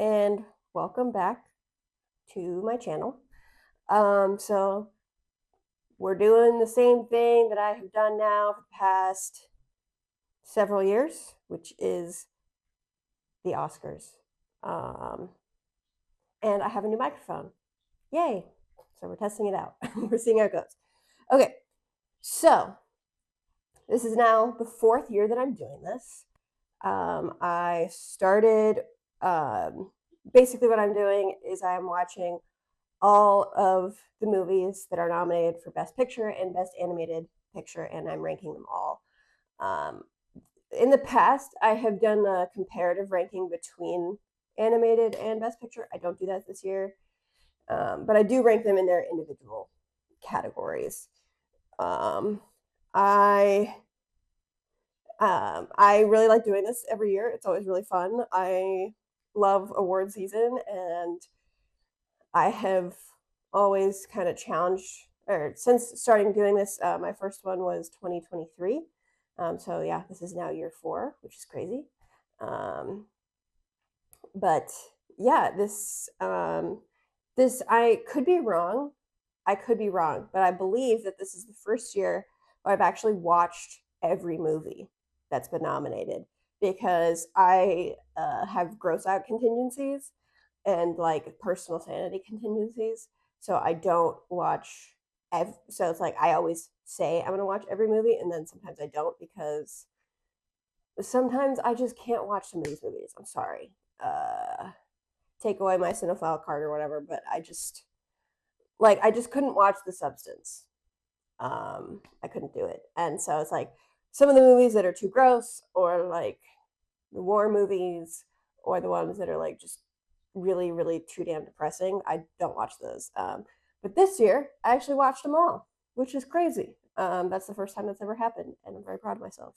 and welcome back to my channel. So we're doing the same thing that I have done now for the past several years, which is the Oscars. Um, and I have a new microphone. Yay! So we're testing it out. We're seeing how it goes. Okay, so this is now the fourth year that I'm doing this. I started, basically what I'm doing is I'm watching all of the movies that are nominated for Best Picture and Best Animated Picture, and I'm ranking them all. Um, in the past, I have done a comparative ranking between animated and Best Picture. I don't do that this year, but I do rank them in their individual categories. Um, I I really like doing this every year. It's always really fun. I love award season, and I have always kind of challenged, or since starting doing this, my first one was 2023. So yeah, this is now year 4, which is crazy. Um, but yeah, this I could be wrong. I could be wrong, but I believe that this is the first year where I've actually watched every movie that's been nominated because I have gross out contingencies and like personal sanity contingencies. So I don't watch. So it's like I always say I'm gonna watch every movie, and then sometimes I don't because sometimes I just can't watch some of these movies. I'm sorry. Take away my cinephile card or whatever, but I just couldn't watch The Substance. I couldn't do it, and so it's like some of the movies that are too gross, or like the war movies, or the ones that are like just really, really too damn depressing. I don't watch those. But this year, I actually watched them all, which is crazy. That's the first time that's ever happened, and I'm very proud of myself.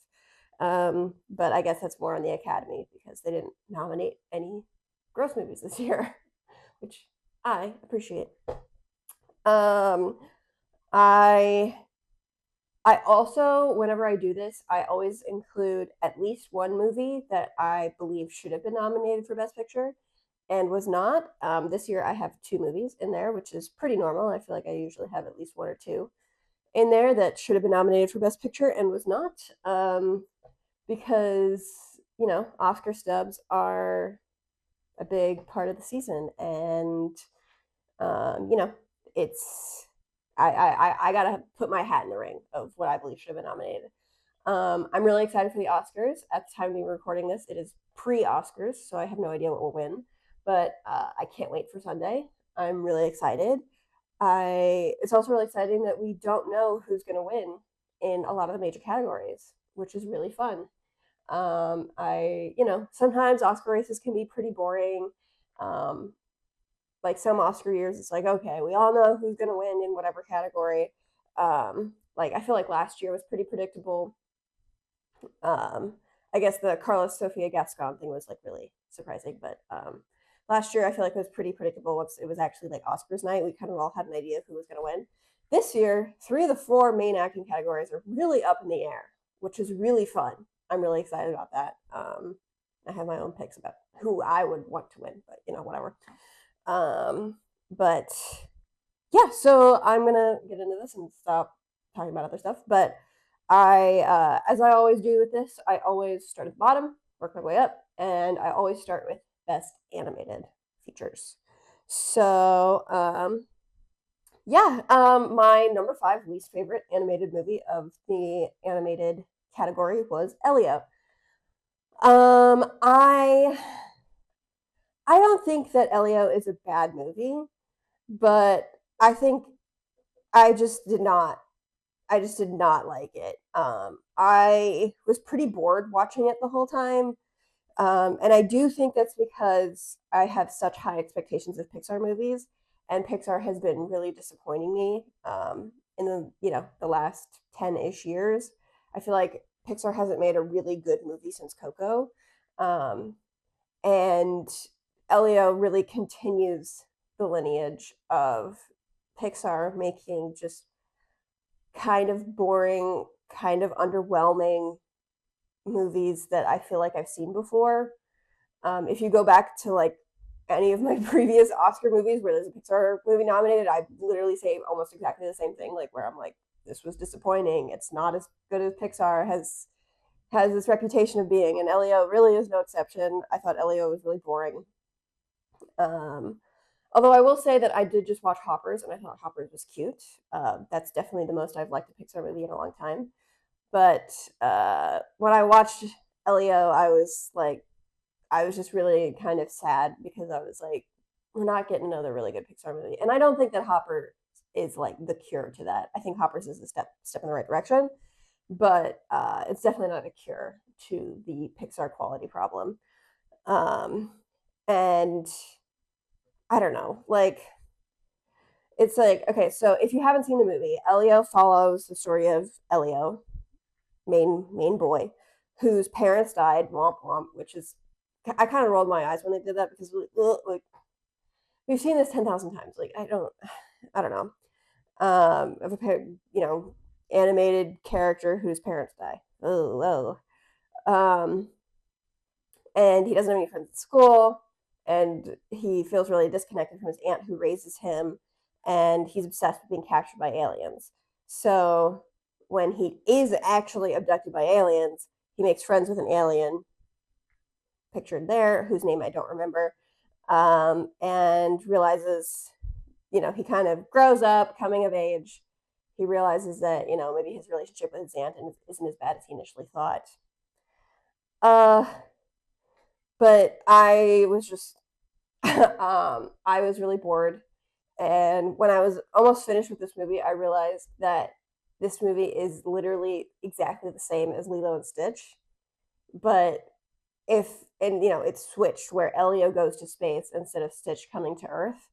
But I guess that's more on the Academy because they didn't nominate any gross movies this year, which I appreciate. Um, I I also, whenever I do this, I always include at least one movie that I believe should have been nominated for Best Picture and was not. This year I have 2 movies in there, which is pretty normal. I feel like I usually have at least 1 or 2 in there that should have been nominated for Best Picture and was not. Because, Oscar stubs are a big part of the season. And, you know, it's I gotta put my hat in the ring of what I believe should have been nominated. I'm really excited for the Oscars. At the time we were recording this, it is pre-Oscars, so I have no idea what will win. But I can't wait for Sunday. I'm really excited. It's also really exciting that we don't know who's going to win in a lot of the major categories, which is really fun. Sometimes Oscar races can be pretty boring. Um, like some Oscar years, it's like, okay, we all know who's going to win in whatever category. Like I feel like last year was pretty predictable. Um, I guess the Carlos Sofia Gascon thing was like really surprising, but last year I feel like it was pretty predictable. Once it was actually like Oscars night, we kind of all had an idea of who was going to win. This year, 3 of the 4 main acting categories are really up in the air, which is really fun. I'm really excited about that. I have my own picks about who I would want to win, but whatever. But yeah, so I'm gonna get into this and stop talking about other stuff. But as I always do with this, I always start at the bottom, work my way up, and I always start with best animated features. So, my number 5 least favorite animated movie of the animated category was Elio. I don't think that Elio is a bad movie, but I think I just did not I just did not like it. I was pretty bored watching it the whole time. And I do think that's because I have such high expectations of Pixar movies, and Pixar has been really disappointing me in the last 10-ish years. I feel like Pixar hasn't made a really good movie since Coco. Um, and Elio really continues the lineage of Pixar making just kind of boring, kind of underwhelming movies that I feel like I've seen before. If you go back to like any of my previous Oscar movies where there's a Pixar movie nominated, I literally say almost exactly the same thing, like where I'm like, this was disappointing. It's not as good as Pixar has this reputation of being, and Elio really is no exception. I thought Elio was really boring. Um, Although I will say that I did just watch Hoppers, and I thought Hoppers was cute. That's definitely the most I've liked a Pixar movie in a long time. But when I watched Elio, I was just really kind of sad because I was like, we're not getting another really good Pixar movie. And I don't think that Hopper is like the cure to that. I think Hoppers is a step in the right direction, but it's definitely not a cure to the Pixar quality problem. Um, and I don't know, like it's like, okay, so if you haven't seen the movie, Elio follows the story of Elio, main boy, whose parents died, womp womp, which is I kind of rolled my eyes when they did that because like we've seen this 10,000 times. Like I don't know, of a animated character whose parents die. Oh, um, and he doesn't have any friends at school, and he feels really disconnected from his aunt who raises him, and he's obsessed with being captured by aliens. So when he is actually abducted by aliens, he makes friends with an alien pictured there, whose name I don't remember, and realizes, he kind of grows up, coming of age. He realizes that, maybe his relationship with his aunt isn't as bad as he initially thought. Uh, but I was just, I was really bored. And when I was almost finished with this movie, I realized that this movie is literally exactly the same as Lilo and Stitch. But it's switched where Elio goes to space instead of Stitch coming to Earth,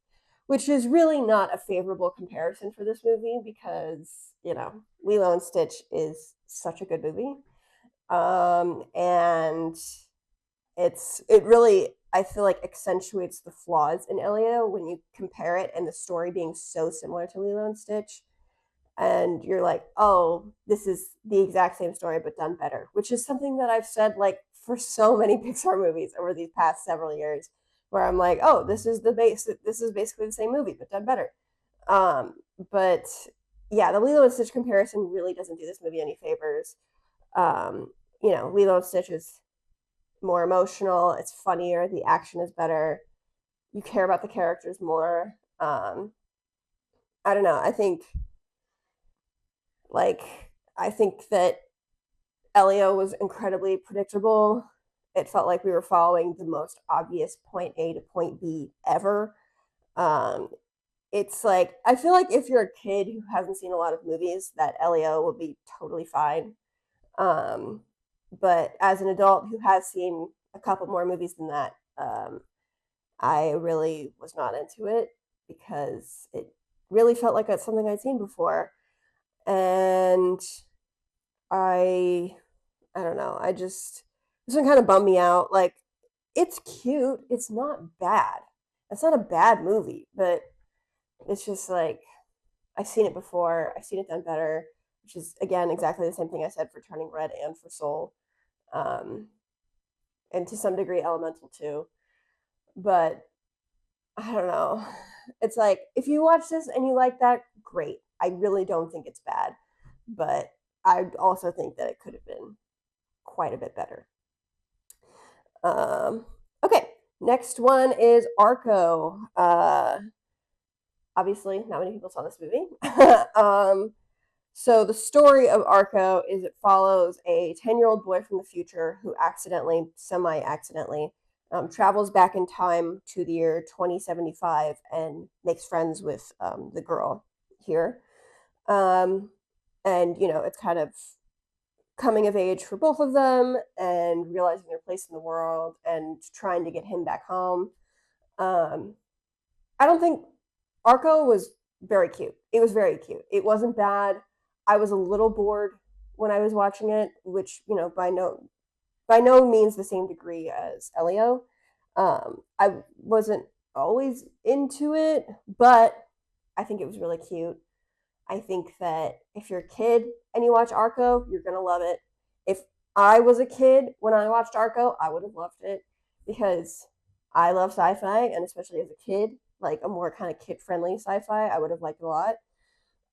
which is really not a favorable comparison for this movie because, Lilo and Stitch is such a good movie. And it really, I feel like, accentuates the flaws in Elio when you compare it and the story being so similar to Lilo and Stitch. And you're like, oh, this is the exact same story but done better, which is something that I've said like for so many Pixar movies over these past several years, where I'm like, oh, this is basically the same movie but done better. Um, but yeah, the Lilo and Stitch comparison really doesn't do this movie any favors. Um, Lilo and Stitch is more emotional, it's funnier, the action is better, you care about the characters more. I don't know. Like I think that Elio was incredibly predictable. It felt like we were following the most obvious point A to point B ever. Um, it's like I feel like if you're a kid who hasn't seen a lot of movies, that Elio will be totally fine. Um, but as an adult who has seen a couple more movies than that, I really was not into it because it really felt like it's something I'd seen before, and I I don't know. This one kind of bummed me out. Like, it's cute. It's not bad. It's not a bad movie, but it's just like I've seen it before. I've seen it done better, which is again exactly the same thing I said for Turning Red and for Soul, um, and to some degree Elemental too. But I don't know. It's like if you watch this and you like that, great. I really don't think it's bad, but I also think that it could have been quite a bit better. Um, okay, next one is Arco. Obviously, not many people saw this movie. So the story of Arco is it follows a 10-year-old boy from the future who semi-accidentally, travels back in time to the year 2075 and makes friends with the girl here. Um, and, it's kind of coming of age for both of them and realizing their place in the world and trying to get him back home. Um, I don't think Arco was very cute. It was very cute. It wasn't bad. I was a little bored when I was watching it, which, by no means the same degree as Elio. I wasn't always into it, but I think it was really cute. I think that if you're a kid and you watch Arco, you're gonna love it. If I was a kid when I watched Arco, I would have loved it because I love sci-fi, and especially as a kid, like a more kind of kid-friendly sci-fi, I would have liked a lot.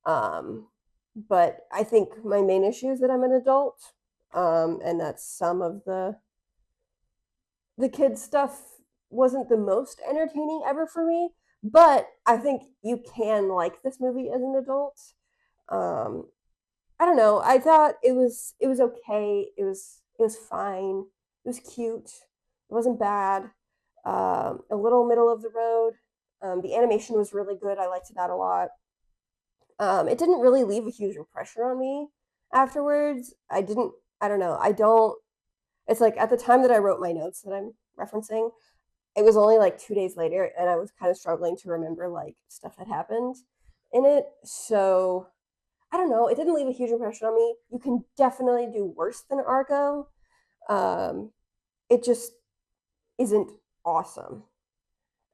Um, but I think my main issue is that I'm an adult, and that some of the kids stuff wasn't the most entertaining ever for me. But I think you can like this movie as an adult. Um, I don't know. I thought it was okay. It was fine. It was cute. It wasn't bad. A little middle of the road. The animation was really good. I liked that a lot. It didn't really leave a huge impression on me afterwards. I didn't. I don't know. I don't. It's like at the time that I wrote my notes that I'm referencing, it was only like 2 days later, and I was kind of struggling to remember like stuff that happened in it. So I don't know. It didn't leave a huge impression on me. You can definitely do worse than Argo. Um, it just isn't awesome,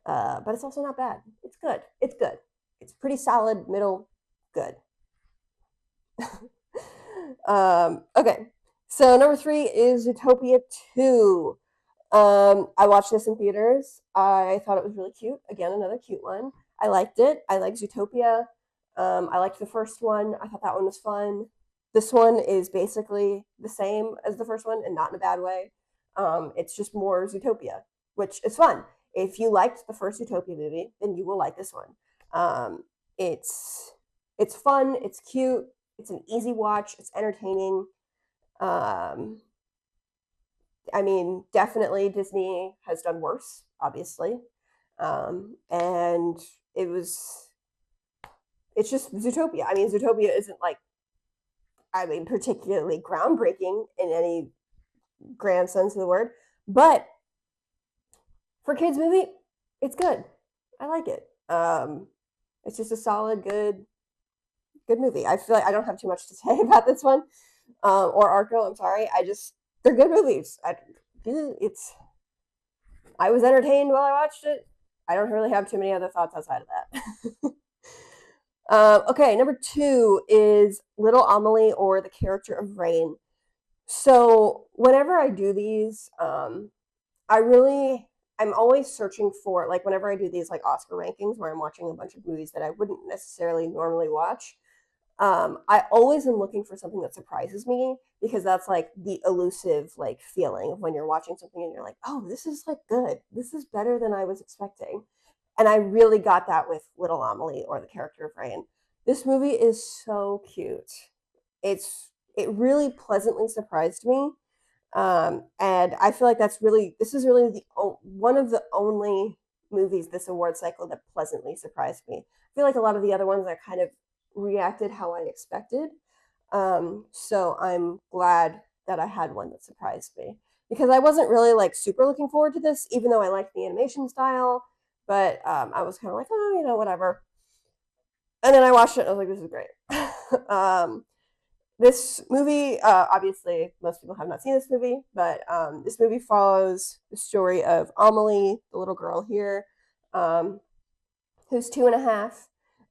but it's also not bad. It's good. It's good. It's pretty solid, middle, good. Okay, so number three is Zootopia 2. I watched this in theaters. I thought it was really cute. Again, another cute one. I liked it. I like Zootopia. I liked the first one. I thought that one was fun. This one is basically the same as the first one and not in a bad way. It's just more Zootopia, which is fun. If you liked the first Zootopia movie, then you will like this one. Um, it's it's fun. It's cute. It's an easy watch. It's entertaining. Um, I mean, definitely Disney has done worse, obviously. And it was, it's just Zootopia. I mean, Zootopia isn't like, I mean, particularly groundbreaking in any grand sense of the word, but for kids movie, it's good. I like it. It's just a solid, good movie. I feel like I don't have too much to say about this one, or Arco. I'm sorry. They're good movies. It's I was entertained while I watched it. I don't really have too many other thoughts outside of that. Okay, number two is Little Amelie or the character of Rain. So whenever I do these, I really I'm always searching for like whenever I do these like Oscar rankings where I'm watching a bunch of movies that I wouldn't necessarily normally watch. I always am looking for something that surprises me because that's like the elusive like feeling of when you're watching something and you're like, oh, this is like good. This is better than I was expecting. And I really got that with Little Amelie or the character of Rain. This movie is so cute. It really pleasantly surprised me. And I feel like this is really one of the only movies this award cycle that pleasantly surprised me. I feel like a lot of the other ones I kind of reacted how I expected. So I'm glad that I had one that surprised me because I wasn't really like super looking forward to this, even though I liked the animation style. But I was kind of like, oh, whatever. And then I watched it and I was like, this is great. This movie, obviously, most people have not seen this movie, but this movie follows the story of Amelie, the little girl here, um, who's 2.5,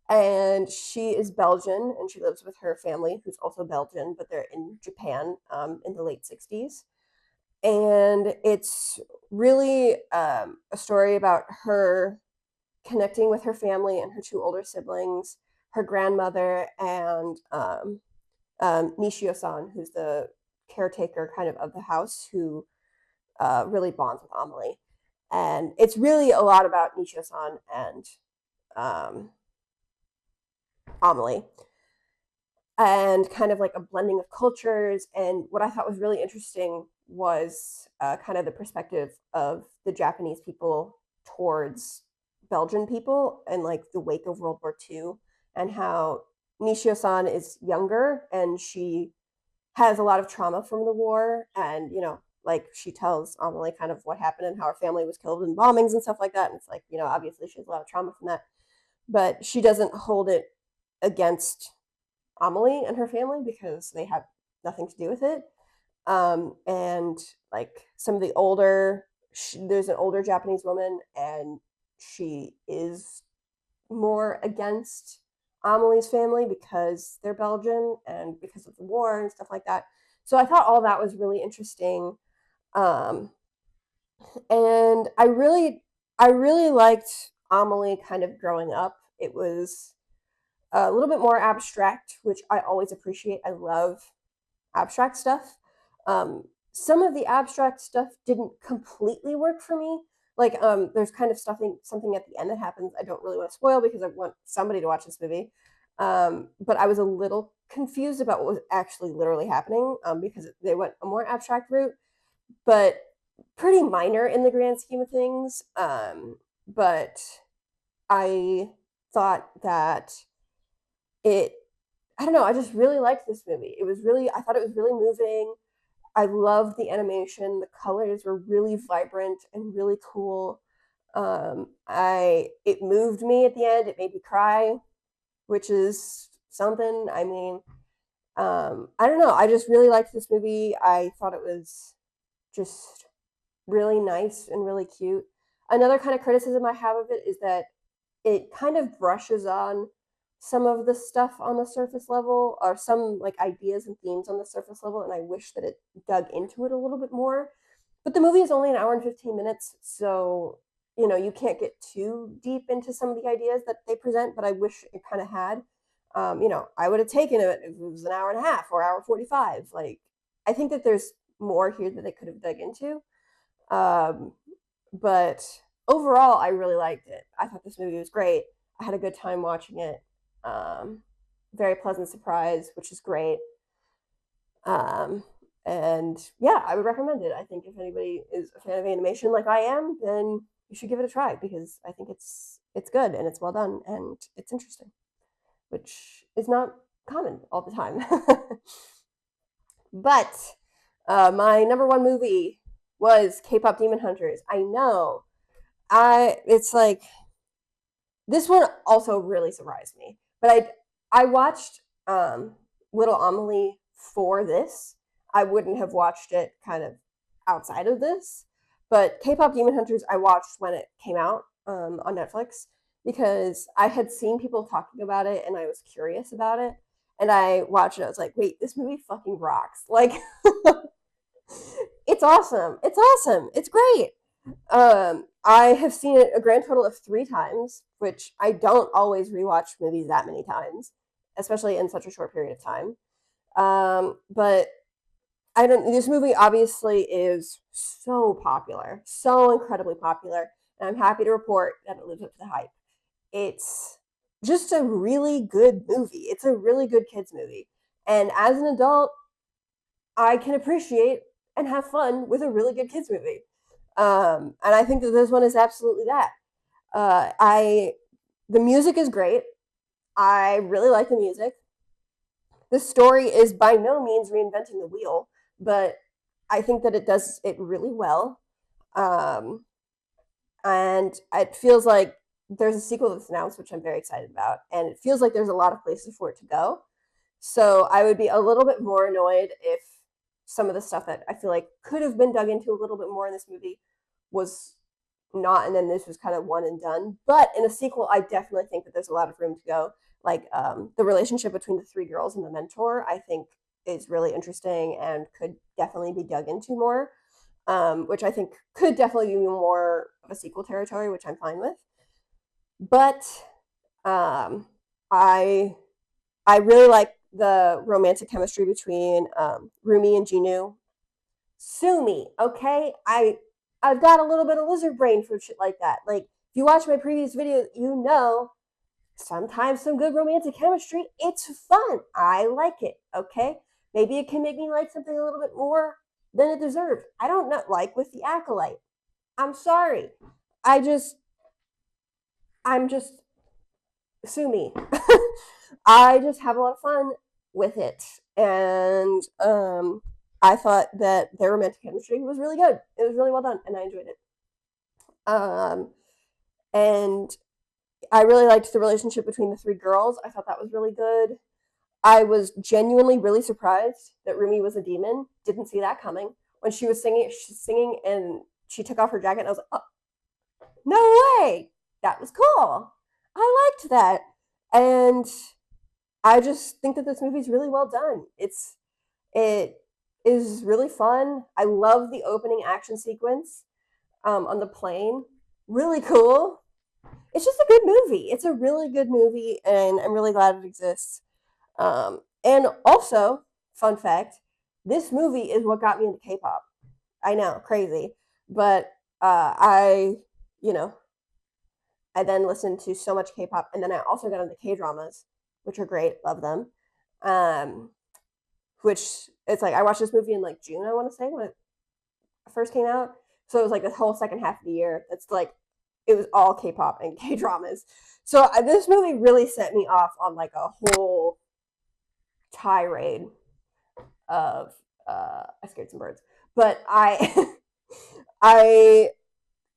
and she is Belgian, and she lives with her family, who's also Belgian, but they're in Japan in the late 60s. And it's really a story about her connecting with her family and her two older siblings, her grandmother, and Nishio-san, who's the caretaker kind of the house, who really bonds with Amelie. And it's really a lot about Nishio-san and um, Amelie and kind of like a blending of cultures. And what I thought was really interesting was kind of the perspective of the Japanese people towards Belgian people and like the wake of World War II and how Nishio-san is younger and she has a lot of trauma from the war. And, like she tells Amelie kind of what happened and how her family was killed in bombings and stuff like that. And it's like, obviously she has a lot of trauma from that. But she doesn't hold it against Amelie and her family because they have nothing to do with it. And like some of the there's an older Japanese woman, and she is more against Amelie's family because they're Belgian and because of the war and stuff like that. So I thought all that was really interesting. Um, and I really I really liked Amelie kind of growing up. It was a little bit more abstract, which I always appreciate. I love abstract stuff. Some of the abstract stuff didn't completely work for me. Like, there's kind of something at the end that happens. I don't really want to spoil because I want somebody to watch this movie. But I was a little confused about what was actually literally happening, because they went a more abstract route, but pretty minor in the grand scheme of things. But I thought that it, I don't know, I just really liked this movie. I thought it was really moving. I loved the animation. The colors were really vibrant and really cool. It moved me at the end. It made me cry, which is something. I mean, I don't know. I just really liked this movie. I thought it was just really nice and really cute. Another kind of criticism I have of it is that it kind of brushes on some of the stuff on the surface level, or some like ideas and themes on the surface level, and I wish that it dug into it a little bit more. But the movie is only an hour and 15 minutes, so you can't get too deep into some of the ideas that they present, but I wish it kind of had. I would have taken it if it was an hour and a half or hour 45. Like, I think that there's more here that they could have dug into. Um, but overall, I really liked it. I thought this movie was great. I had a good time watching it. Um, Very pleasant surprise, which is great. Um, and yeah, I would recommend it. I think if anybody is a fan of animation like I am, then you should give it a try because I think it's good and it's well done and it's interesting, which is not common all the time. But my number one movie was K-pop Demon Hunters. I know. It's like this one also really surprised me. But I watched Little Amelie for this. I wouldn't have watched it kind of outside of this. But K-pop Demon Hunters I watched when it came out on Netflix because I had seen people talking about it and I was curious about it. And I watched it. I was like, wait, this movie fucking rocks. Like, it's awesome. It's awesome. It's great. I have seen it a grand total of 3 times, which I don't always rewatch movies that many times, especially in such a short period of time. But I don't. This movie obviously is so popular, so incredibly popular, and I'm happy to report that it lives up to the hype. It's just a really good movie. It's a really good kids movie, and as an adult, I can appreciate and have fun with a really good kids movie. And I think that this one is absolutely that. I The music is great. I really like the music. The story is by no means reinventing the wheel, but I think that it does it really well. Um, and it feels like there's a sequel that's announced, which I'm very excited about, and it feels like there's a lot of places for it to go. So I would be a little bit more annoyed if some of the stuff that I feel like could have been dug into a little bit more in this movie was not, and then this was kind of one and done. But in a sequel, I definitely think that there's a lot of room to go. Like the relationship between the 3 girls and the mentor, I think is really interesting and could definitely be dug into more. Which I think could definitely be more of a sequel territory, which I'm fine with. But um, I I really like the romantic chemistry between Rumi and Jinu. Sue me, okay? I've got a little bit of lizard brain for shit like that. Like if you watch my previous video, you know sometimes some good romantic chemistry. It's fun. I like it. Okay, maybe it can make me like something a little bit more than it deserved. I don't know. Like with the acolyte. I'm sorry. I just I'm just sue me. I just have a lot of fun with it, and I thought that their romantic chemistry was really good. It was really well done, and I enjoyed it. Um, and I really liked the relationship between the 3 girls. I thought that was really good. I was genuinely really surprised that Rumi was a demon. Didn't see that coming. When she was singing, and she took off her jacket, and I was like, oh, no way! That was cool. I liked that. And I just think that this movie's really well done. It is really fun. I love the opening action sequence on the plane. really cool. It's just a good movie. It's a really good movie, and I'm really glad it exists. And also, fun fact, this movie is what got me into K-pop. I know, crazy, but you know, I then listened to so much K-pop, and then I also got into K-dramas, which are great, love them. Um, which it's like I watched this movie in like June, I want to say, when it first came out. So it was like the whole second half of the year. It's like it was all K-pop and K-dramas. So this movie really set me off on like a whole tirade of I scared some birds, but I I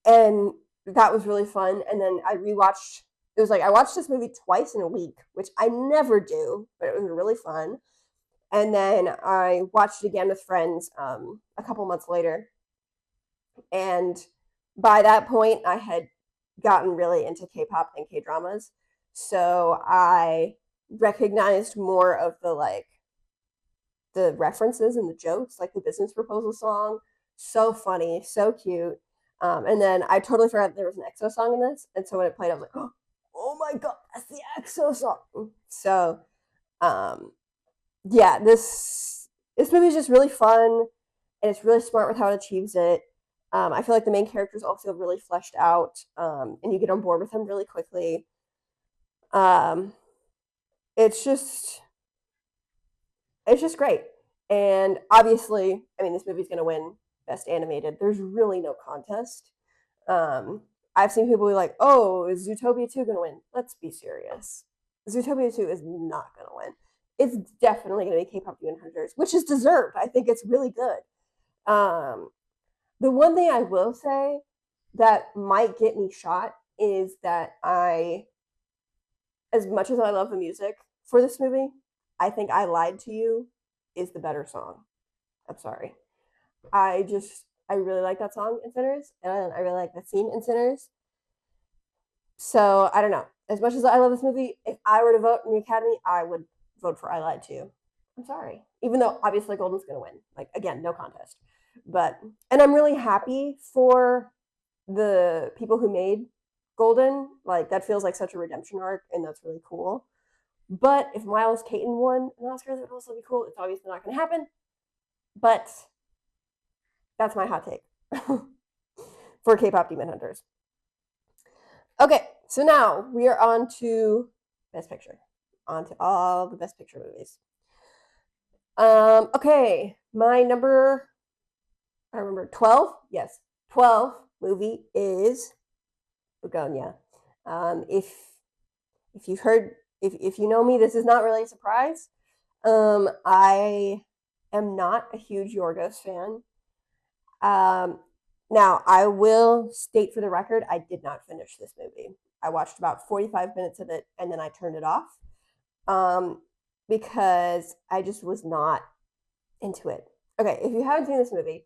and that was really fun. And then I rewatched. It was like I watched this movie twice in a week, which I never do, but it was really fun. And then I watched it again with friends a couple months later, and by that point, I had gotten really into K-pop and K-dramas, so I recognized more of the like the references and the jokes, like the business proposal song. So funny, so cute. And then I totally forgot there was an EXO song in this, and so when it played, I was like, "Oh my god, that's the EXO song!" So, um, yeah, this movie is just really fun, and it's really smart with how it achieves it. I feel like the main characters all feel really fleshed out, and you get on board with them really quickly. Um, it's just it's just great. And obviously, I mean, this movie's going to win Best Animated. There's really no contest. Um, I've seen people be like, "Oh, is Zootopia 2 going to win?" Let's be serious. Zootopia 2 is not going to win. It's definitely going to be K-pop Demon Hunters, which is deserved. I think it's really good. Um, the one thing I will say that might get me shot is that as much as I love the music for this movie, I think I Lied to You is the better song. I'm sorry. I really like that song in Sinners, and I really like that scene in Sinners. So I don't know. As much as I love this movie, if I were to vote in the Academy, I would vote for I Lied to You. I'm sorry. Even though obviously Golden's gonna win. Like again, no contest. But and I'm really happy for the people who made Golden. Like that feels like such a redemption arc, and that's really cool. But if Miles Caton won an Oscar, that would also be cool. It's obviously not going to happen, but that's my hot take for K-pop Demon Hunters. Okay, so now we are on to Best Picture, on to all the Best Picture movies. Okay, my number, I remember 12. Yes, 12 movie is Begonia. If you've heard, if you know me, this is not really a surprise. I am not a huge Yorgos fan. Um, now, I will state for the record, I did not finish this movie. I watched about 45 minutes of it and then I turned it off um, because I just was not into it. Okay, if you haven't seen this movie,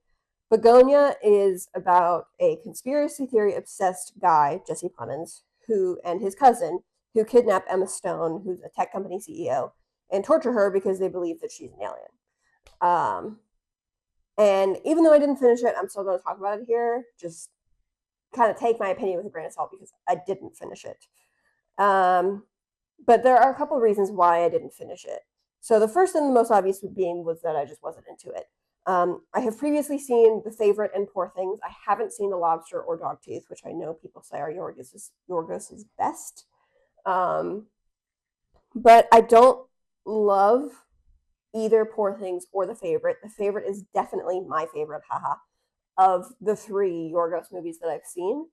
Begonia is about a conspiracy theory obsessed guy, Jesse Plemons, who and his cousin, who kidnap Emma Stone, who's a tech company CEO, and torture her because they believe that she's an alien. Um, and even though I didn't finish it, I'm still going to talk about it here. Just kind of take my opinion with a grain of salt because I didn't finish it. But there are a couple of reasons why I didn't finish it. So the first and the most obvious being was that I just wasn't into it. I have previously seen The Favorite and Poor Things. I haven't seen The Lobster or Dogtooth, which I know people say are Yorgos's best. But I don't love either Poor Things or The Favorite. The Favorite is definitely my favorite, haha, of the three Yorgos movies that I've seen.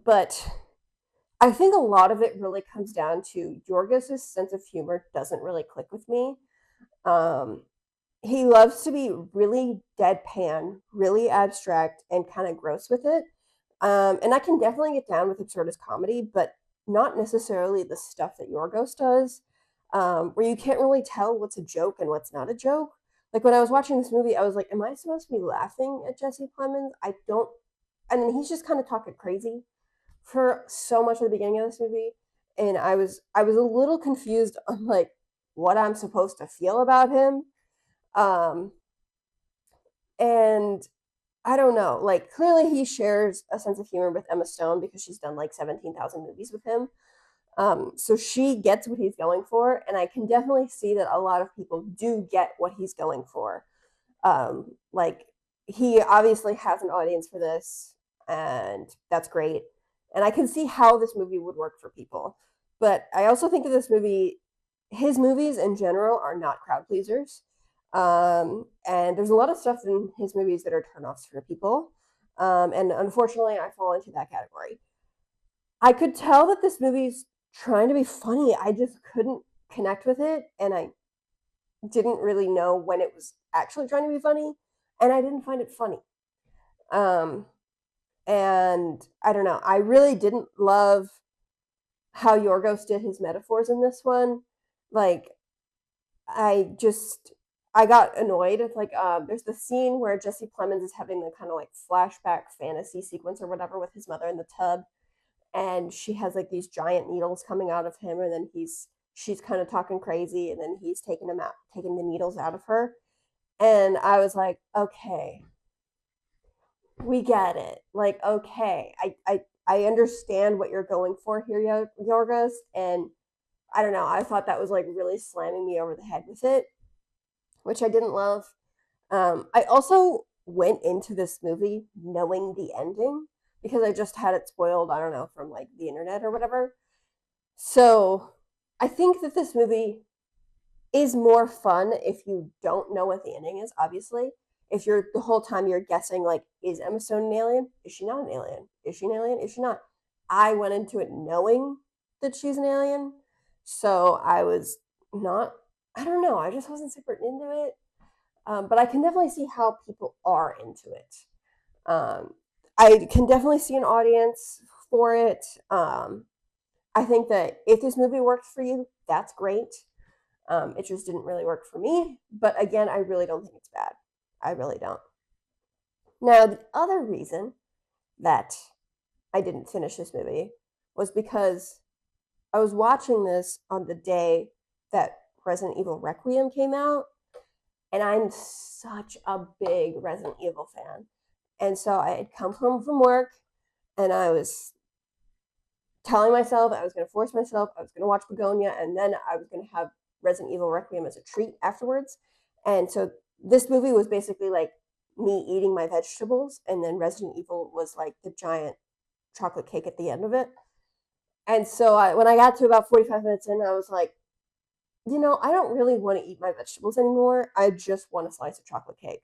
But I think a lot of it really comes down to Yorgos's sense of humor doesn't really click with me. Um, he loves to be really deadpan, really abstract, and kind of gross with it. And I can definitely get down with absurdist comedy, but not necessarily the stuff that Yorgos does, where you can't really tell what's a joke and what's not a joke. Like when I was watching this movie, I was like, "Am I supposed to be laughing at Jesse Plemons?" I don't. I mean, he's just kind of talking crazy for so much of the beginning of this movie, and I was a little confused on like what I'm supposed to feel about him. Um, and I don't know. Like, clearly he shares a sense of humor with Emma Stone because she's done like 17,000 movies with him. So she gets what he's going for, and I can definitely see that a lot of people do get what he's going for. Like, he obviously has an audience for this, and that's great. And I can see how this movie would work for people. But I also think that his movies in general, are not crowd pleasers. And there's a lot of stuff in his movies that are turnoffs for people. And unfortunately, I fall into that category. I could tell that this movie's trying to be funny. I just couldn't connect with it, and I didn't really know when it was actually trying to be funny, and I didn't find it funny. Um, and I don't know. I really didn't love how Yorgos did his metaphors in this one. Like, I just I got annoyed. It's like there's the scene where Jesse Plemons is having the kind of like flashback fantasy sequence or whatever with his mother in the tub, and she has like these giant needles coming out of him, and then she's kind of talking crazy, and then he's taking the needles out of her, and I was like, okay, we get it. Like, okay, I understand what you're going for here, Yorgos, and I don't know. I thought that was like really slamming me over the head with it, which I didn't love. I also went into this movie knowing the ending because I just had it spoiled, I don't know, from like the internet or whatever. So I think that this movie is more fun if you don't know what the ending is, obviously. If you're the whole time you're guessing, like, is Emma Stone an alien? Is she not an alien? Is she an alien? Is she not? I went into it knowing that she's an alien. So I was not, I don't know, I just wasn't super into it. But I can definitely see how people are into it. Um, I can definitely see an audience for it. I think that if this movie works for you, that's great. It just didn't really work for me. But again, I really don't think it's bad. I really don't. Now, the other reason that I didn't finish this movie was because I was watching this on the day that Resident Evil Requiem came out, and I'm such a big Resident Evil fan. And so I had come home from work, and I was telling myself I was going to force myself, I was going to watch Begonia, and then I was going to have Resident Evil Requiem as a treat afterwards. And so this movie was basically like me eating my vegetables, and then Resident Evil was like the giant chocolate cake at the end of it. And so when I got to about 45 minutes in, I was like, I don't really want to eat my vegetables anymore. I just want a slice of chocolate cake.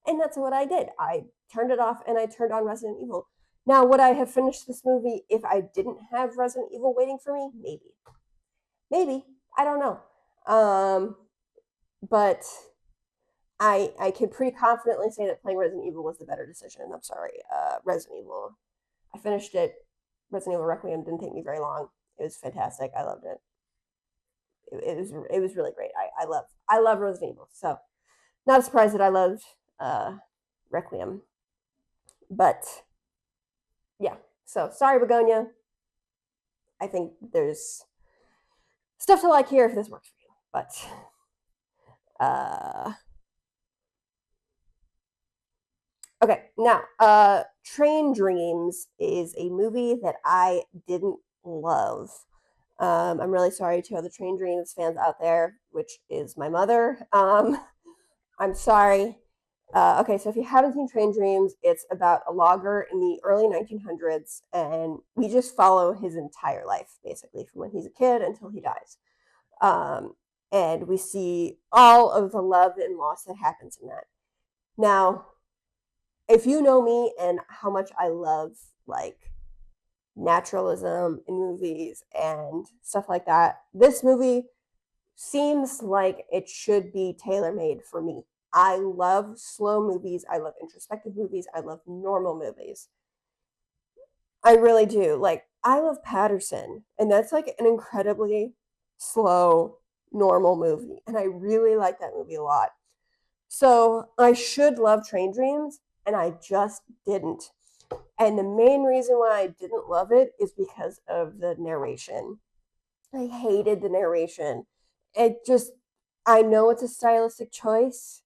And that's what I did. I turned it off and I turned on Resident Evil. Now, would I have finished this movie if I didn't have Resident Evil waiting for me? Maybe. Maybe. I don't know. But I can pretty confidently say that playing Resident Evil was the better decision. I'm sorry. Resident Evil. I finished it. Resident Evil Requiem didn't take me very long. It was fantastic. I loved it. It was really great. I love Resident Evil. So not surprised that I loved Requiem. But yeah. So sorry, Begonia. I think there's stuff to like here if this works for you. But okay, now Train Dreams is a movie that I didn't love. I'm really sorry to other Train Dreams fans out there, which is my mother. I'm sorry. Okay, so if you haven't seen Train Dreams, it's about a logger in the early 1900s, and we just follow his entire life, basically, from when he's a kid until he dies. Um, and we see all of the love and loss that happens in that. Now, if you know me and how much I love, like, naturalism in movies and stuff like that, this movie seems like it should be tailor made for me. I love slow movies. I love introspective movies. I love normal movies. I really do. Like, I love Patterson, and that's like an incredibly slow, normal movie. And I really like that movie a lot. So I should love Train Dreams, and I just didn't. And the main reason why I didn't love it is because of the narration. I hated the narration. It just, I know it's a stylistic choice.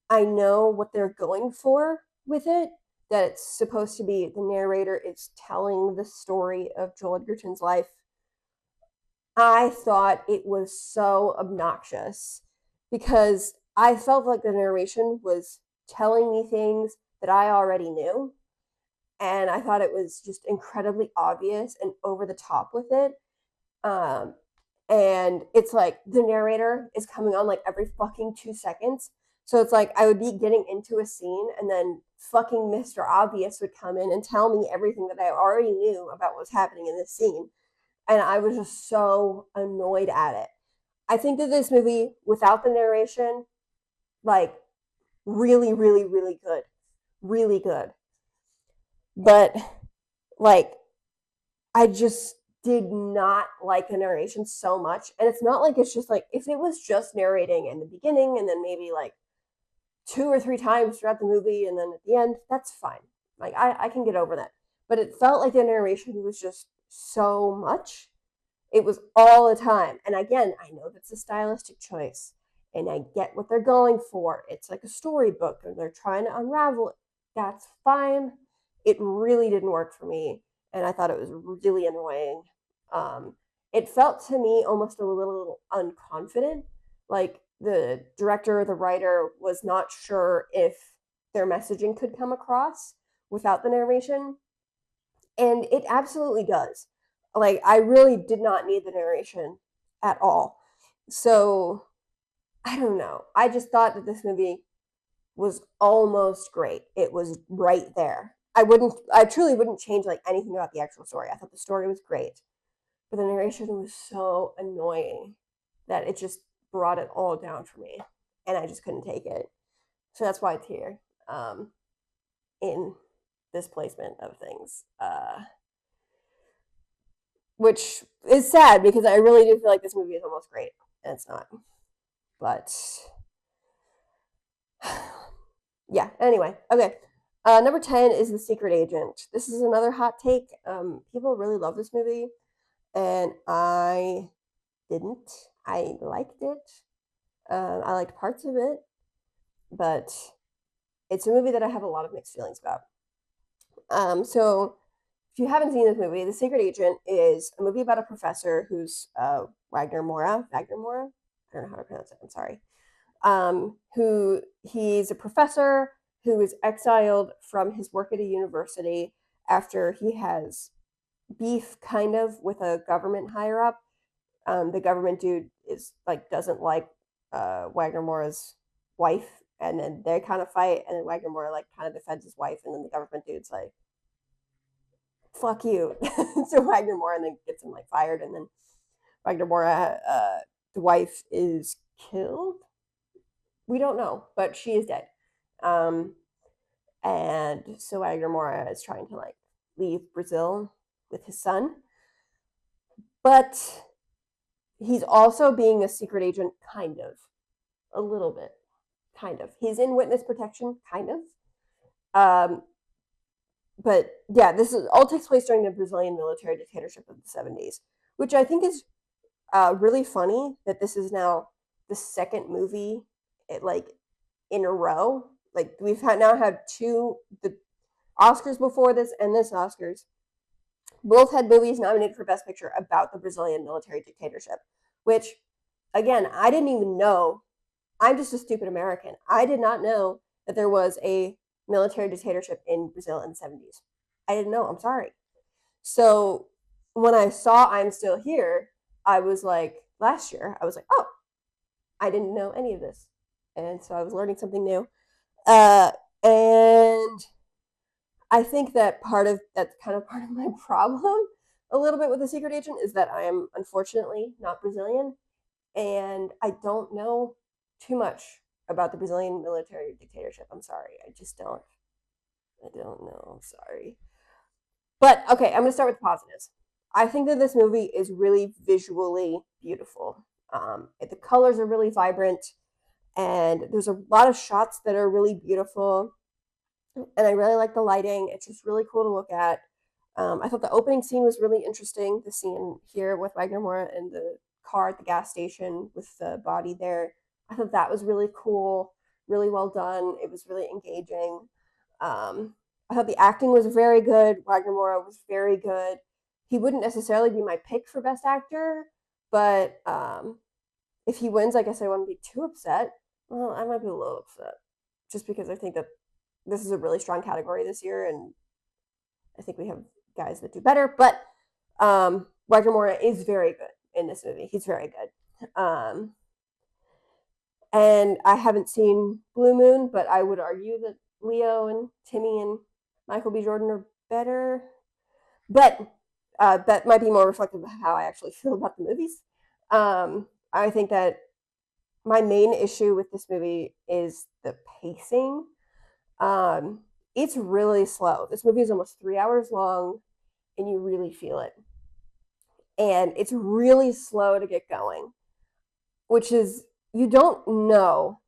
I know what they're going for, with it, that it's supposed to be the narrator is telling the story of Joel Edgerton's life. I thought it was so obnoxious because I felt like the narration was telling me things that I already knew. And I thought it was just incredibly obvious and over the top with it. Um, and it's like the narrator is coming on like every fucking 2 seconds. So it's like I would be getting into a scene and then fucking Mr. Obvious would come in and tell me everything that I already knew about what was happening in this scene. And I was just so annoyed at it. I think that this movie, without the narration, like really, really, really good. Really good. But like I just did not like the narration so much. And it's not like it's just like if it was just narrating in the beginning and then maybe like 2 or 3 times throughout the movie and then at the end, that's fine. Like I can get over that. But it felt like the narration was just so much. It was all the time. And again, I know that's a stylistic choice. And I get what they're going for. It's like a storybook and they're trying to unravel it. That's fine. It really didn't work for me. And I thought it was really annoying. Um, it felt to me almost a little unconfident. Like the director or the writer was not sure if their messaging could come across without the narration. And it absolutely does. Like, I really did not need the narration at all. So, I don't know. I just thought that this movie was almost great. It was right there. I truly wouldn't change like anything about the actual story. I thought the story was great, but the narration was so annoying that it just brought it all down for me, and I just couldn't take it. So that's why it's here, in this placement of things, which is sad because I really do feel like this movie is almost great, and it's not. But yeah. Anyway, okay. Number 10 is The Secret Agent. This is another hot take. People really love this movie, and I didn't. I liked it. I liked parts of it, but it's a movie that I have a lot of mixed feelings about. So, if you haven't seen this movie, The Secret Agent is a movie about a professor who's Wagner Moura. Wagner Moura? I don't know how to pronounce it. I'm sorry. Who he's a professor who is exiled from his work at a university after he has beef kind of with a government higher up. The government dude is like doesn't like Wagner Moura's wife, and then they kind of fight, and then Wagner Moura like kind of defends his wife, and then the government dude's like, "Fuck you," to Wagner Moura, and then gets him like fired, and then Wagner Moura, the wife is killed. We don't know, but she is dead. Um, and so Wagner Moura is trying to like leave Brazil with his son, but he's also being a secret agent, kind of, a little bit, kind of. He's in witness protection, kind of. Um, but yeah, this is all takes place during the Brazilian military dictatorship of the 70s, which I think is really funny that this is now the second movie like in a row. Like we've now had the Oscars before this and this Oscars. Both had movies nominated for Best Picture about the Brazilian military dictatorship, which again, I didn't even know. I'm just a stupid American. I did not know that there was a military dictatorship in Brazil in the 70s. I didn't know. I'm sorry. So when I saw I'm Still Here, I was like, last year, I was like, oh, I didn't know any of this. And so I was learning something new. And I think that that's kind of part of my problem a little bit with The Secret Agent is that I am unfortunately not Brazilian and I don't know too much about the Brazilian military dictatorship. I'm sorry. I just don't. I don't know. I'm sorry. But okay, I'm going to start with positives. I think that this movie is really visually beautiful. The colors are really vibrant, and there's a lot of shots that are really beautiful. And I really like the lighting. It's just really cool to look at. I thought the opening scene was really interesting. The scene here with Wagner Moura and the car at the gas station with the body there. I thought that was really cool, really well done. It was really engaging. I thought the acting was very good. Wagner Moura was very good. He wouldn't necessarily be my pick for best actor, but if he wins, I guess I wouldn't be too upset. Well, I might be a little upset just because I think that this is a really strong category this year, and I think we have guys that do better. But Wagner Moura is very good in this movie. He's very good. And I haven't seen Blue Moon, but I would argue that Leo and Timmy and Michael B. Jordan are better. But that might be more reflective of how I actually feel about the movies. I think that my main issue with this movie is the pacing. It's really slow. This movie is almost 3 hours long, and you really feel it. And it's really slow to get going, which is, you don't know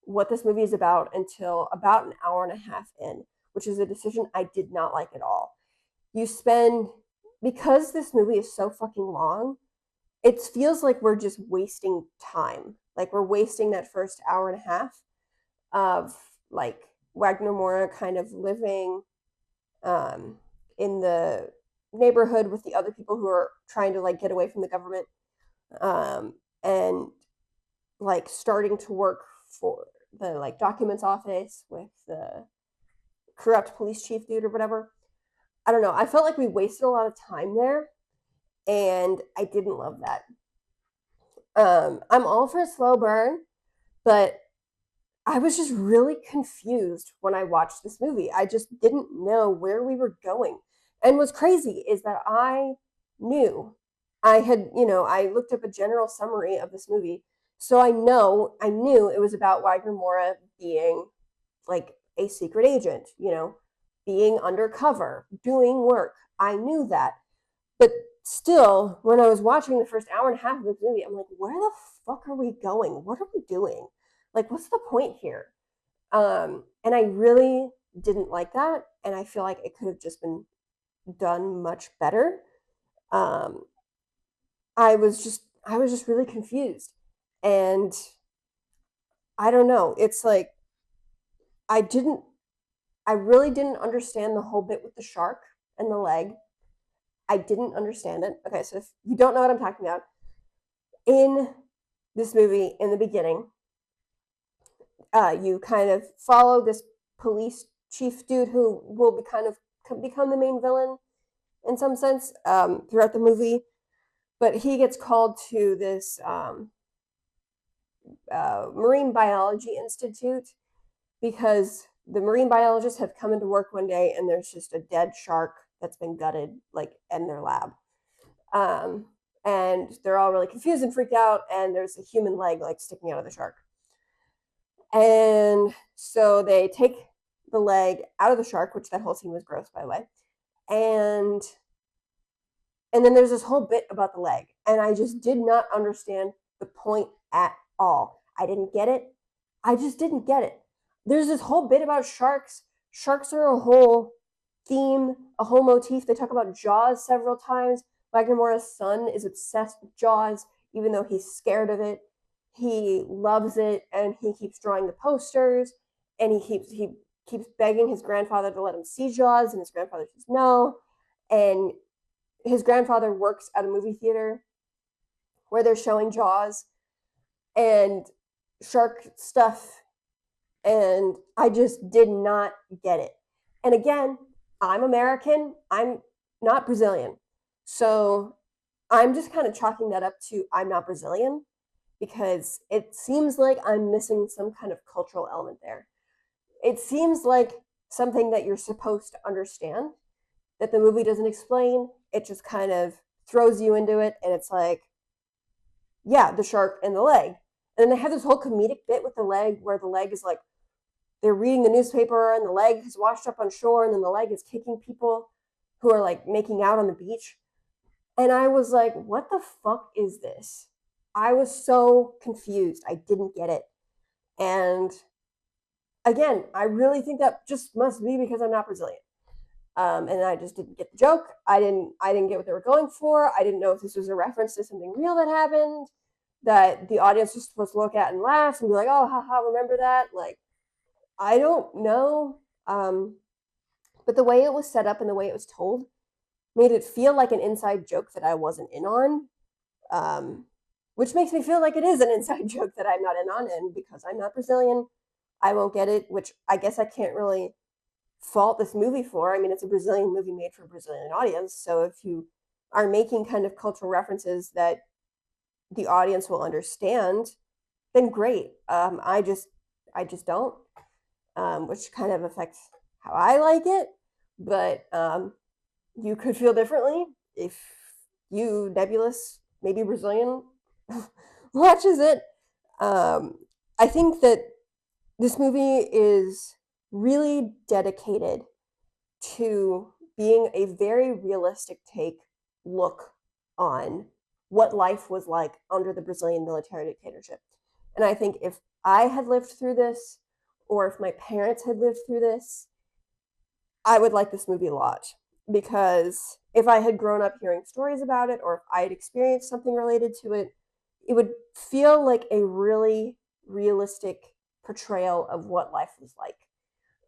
what this movie is about until about an hour and a half in, which is a decision I did not like at all. Because this movie is so fucking long, it feels like we're just wasting time. Like we're wasting that first hour and a half of like Wagner Moura kind of living in the neighborhood with the other people who are trying to like get away from the government, and like starting to work for the like documents office with the corrupt police chief dude or whatever. I don't know. I felt like we wasted a lot of time there, and I didn't love that. I'm all for a slow burn, but I was just really confused when I watched this movie. I just didn't know where we were going. And what's crazy is that I knew. I looked up a general summary of this movie. So I knew it was about Wagner Moura being like a secret agent, being undercover, doing work. I knew that. But still, when I was watching the first hour and a half of this movie, I'm like, where the fuck are we going? What are we doing? Like, what's the point here? And I really didn't like that. And I feel like it could have just been done much better. I was just really confused. And I don't know. It's like, I really didn't understand the whole bit with the shark and the leg. I didn't understand it. Okay, so if you don't know what I'm talking about, in this movie, in the beginning, you kind of follow this police chief dude who will become the main villain in some sense throughout the movie. But he gets called to this Marine Biology Institute because the marine biologists have come into work one day and there's just a dead shark that's been gutted, like, in their lab. And they're all really confused and freaked out, and there's a human leg, like, sticking out of the shark. And so they take the leg out of the shark, which that whole scene was gross, by the way. And then there's this whole bit about the leg, and I just did not understand the point at all. I didn't get it. I just didn't get it. There's this whole bit about sharks. Sharks are a whole theme, a whole motif. They talk about Jaws several times. Wagner Moura's son is obsessed with Jaws, even though he's scared of it. He loves it, and he keeps drawing the posters, and he keeps begging his grandfather to let him see Jaws, and his grandfather says no. And his grandfather works at a movie theater where they're showing Jaws and shark stuff, and I just did not get it. And again, I'm American. I'm not Brazilian. So I'm just kind of chalking that up to I'm not Brazilian, because it seems like I'm missing some kind of cultural element there. It seems like something that you're supposed to understand, that the movie doesn't explain. It just kind of throws you into it, and it's like, yeah, the shark and the leg. And then they have this whole comedic bit with the leg where the leg is like, they're reading the newspaper and the leg is washed up on shore, and then the leg is kicking people who are like making out on the beach. And I was like, what the fuck is this? I was so confused. I didn't get it. And again, I really think that just must be because I'm not Brazilian. And I just didn't get the joke. I didn't get what they were going for. I didn't know if this was a reference to something real that happened that the audience was supposed to look at and laugh and be like, oh, haha, remember that? Like, I don't know. But the way it was set up and the way it was told made it feel like an inside joke that I wasn't in on, um, which makes me feel like it is an inside joke that I'm not in on. And because I'm not Brazilian, I won't get it, which I guess I can't really fault this movie for. I mean, it's a Brazilian movie made for a Brazilian audience. So if you are making kind of cultural references that the audience will understand, then great. I just don't, which kind of affects how I like it. But you could feel differently if you, Nebulous, maybe Brazilian, watches it. Um, I think that this movie is really dedicated to being a very realistic look on what life was like under the Brazilian military dictatorship. And I think if I had lived through this, or if my parents had lived through this, I would like this movie a lot. Because if I had grown up hearing stories about it, or if I had experienced something related to it, it would feel like a really realistic portrayal of what life was like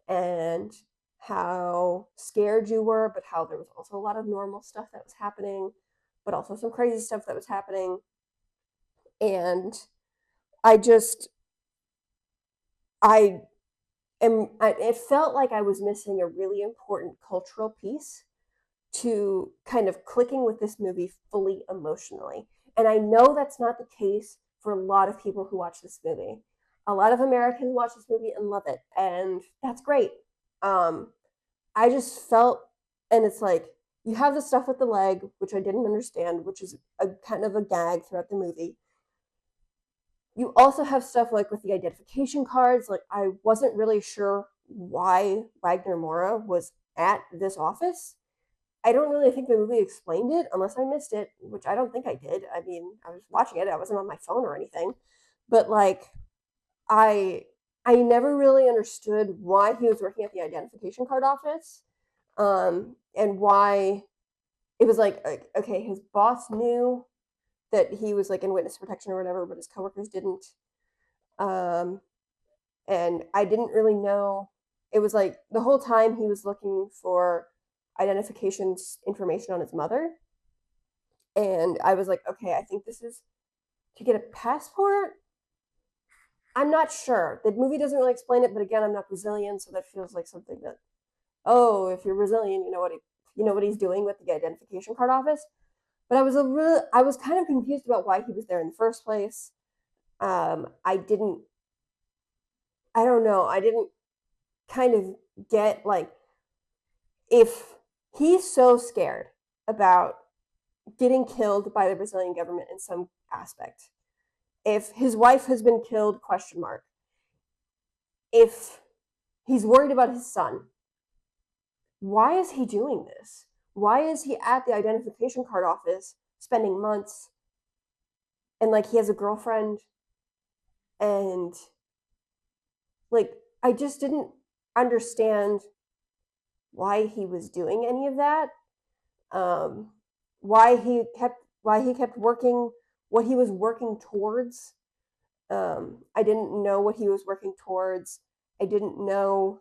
and how scared you were, but how there was also a lot of normal stuff that was happening, but also some crazy stuff that was happening. And I just, I it felt like I was missing a really important cultural piece to kind of clicking with this movie fully emotionally. And I know that's not the case for a lot of people who watch this movie. A lot of Americans watch this movie and love it, and that's great. Um, I just felt, and it's like, you have the stuff with the leg, which I didn't understand, which is a kind of a gag throughout the movie. You also have stuff like with the identification cards. Like, I wasn't really sure why Wagner Moura was at this office. I don't really think the movie explained it unless I missed it, which I don't think I did. I mean, I was watching it, I wasn't on my phone or anything. But like, I I never really understood why he was working at the identification card office, and why it was like, okay, his boss knew that he was like in witness protection or whatever, but his coworkers didn't. Um, and I didn't really know. It was like the whole time he was looking for identification information on his mother, and I was like, okay, I think this is to get a passport. I'm not sure. The movie doesn't really explain it, but again, I'm not Brazilian, so that feels like something that, oh, if you're Brazilian, you know what he's doing with the identification card office. But I was kind of confused about why he was there in the first place. I didn't, I don't know, I didn't kind of get like, if he's so scared about getting killed by the Brazilian government in some aspect, if his wife has been killed, question mark, if he's worried about his son, why is he doing this? Why is he at the identification card office spending months, and like he has a girlfriend, and like I just didn't understand why he was doing any of that. Um, why he kept working what he was working towards. I didn't know what he was working towards. I didn't know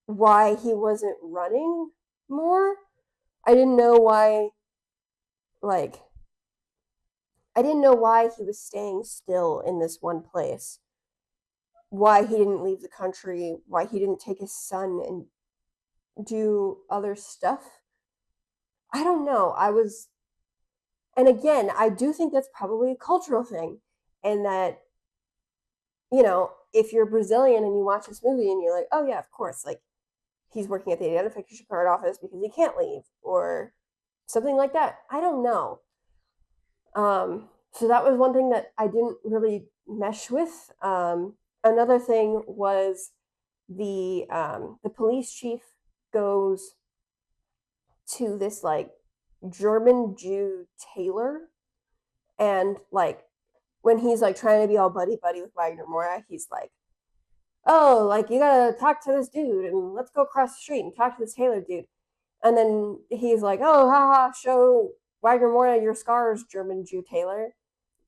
why he wasn't running more. I didn't know why, like, I didn't know why he was staying still in this one place. Why he didn't leave the country. Why he didn't take his son and do other stuff. I don't know. And again, I do think that's probably a cultural thing. And that, if you're Brazilian and you watch this movie and you're like, oh yeah, of course, like, he's working at the identification card office because he can't leave, or something like that. I don't know. So that was one thing that I didn't really mesh with. Another thing was the police chief goes to this like German Jew tailor, and like when he's like trying to be all buddy buddy with Wagner Moura, he's like, oh, like, you gotta talk to this dude, and let's go across the street and talk to this tailor dude. And then he's like, oh, haha, show Wagner Moura your scars, German Jew tailor.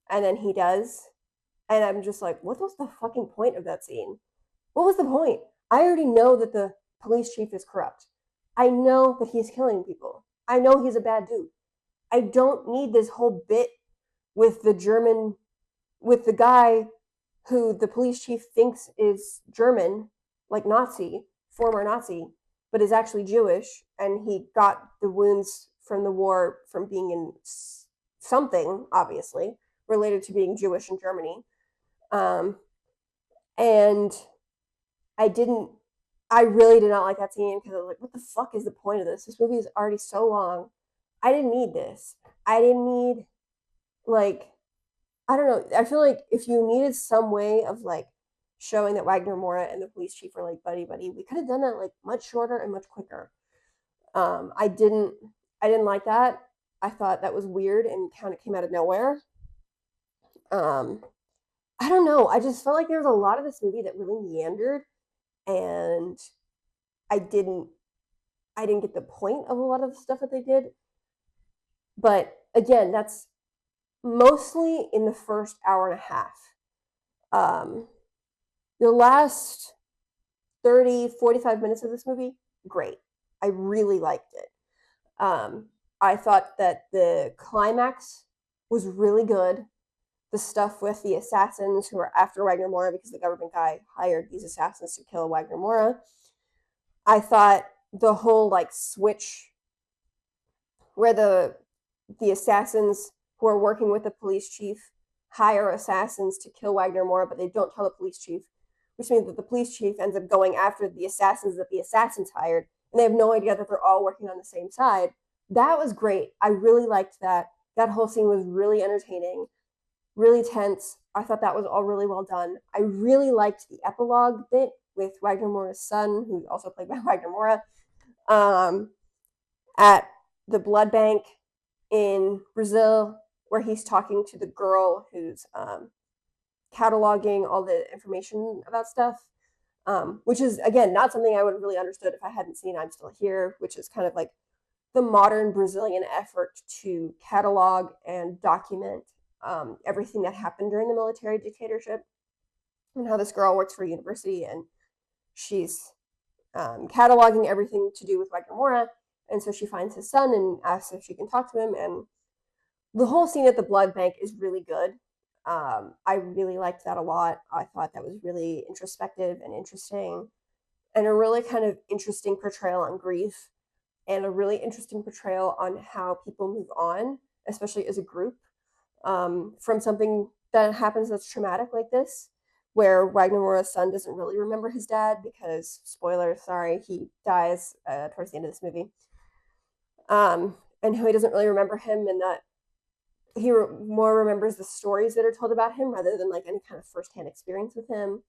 And then he does. And I'm just like, what was the fucking point of that scene? What was the point? I already know that the police chief is corrupt. I know that he's killing people. I know he's a bad dude. I don't need this whole bit with the German, with the guy who the police chief thinks is German, like Nazi, former Nazi, but is actually Jewish, and he got the wounds from the war from being in something, obviously, related to being Jewish in Germany. Um, and I didn't, I really did not like that scene because I was like, what the fuck is the point of this? This movie is already so long. I didn't need this. I didn't need, like, I don't know. I feel like if you needed some way of like showing that Wagner Moura and the police chief were like buddy buddy, we could have done that like much shorter and much quicker. I didn't, I didn't like that. I thought that was weird and kind of came out of nowhere. Um, I don't know. I just felt like there was a lot of this movie that really meandered, and I didn't, I didn't get the point of a lot of the stuff that they did. But again, that's mostly in the first hour and a half. Um, the last 30, 45 minutes of this movie, great. I really liked it. I thought that the climax was really good. The stuff with the assassins who are after Wagner Moura because the government guy hired these assassins to kill Wagner Moura. I thought the whole like switch where the assassins who are working with the police chief hire assassins to kill Wagner Moura, but they don't tell the police chief, which means that the police chief ends up going after the assassins that the assassins hired, and they have no idea that they're all working on the same side. That was great. I really liked that. That whole scene was really entertaining, really tense. I thought that was all really well done. I really liked the epilogue bit with Wagner Moura's son, who's also played by Wagner Moura, at the blood bank in Brazil, where he's talking to the girl who's cataloging all the information about stuff, which is, again, not something I would have really understood if I hadn't seen I'm Still Here, which is kind of like the modern Brazilian effort to catalog and document everything that happened during the military dictatorship, and how this girl works for a university and she's cataloging everything to do with Wagner Moura. And so she finds his son and asks if she can talk to him. And the whole scene at the blood bank is really good. I really liked that a lot. I thought that was really introspective and interesting, and a really kind of interesting portrayal on grief, and a really interesting portrayal on how people move on, especially as a group, from something that happens that's traumatic like this, where Wagner Moura's son doesn't really remember his dad because, spoiler, sorry, he dies towards the end of this movie. And how he doesn't really remember him, and that he more remembers the stories that are told about him rather than like any kind of firsthand experience with him.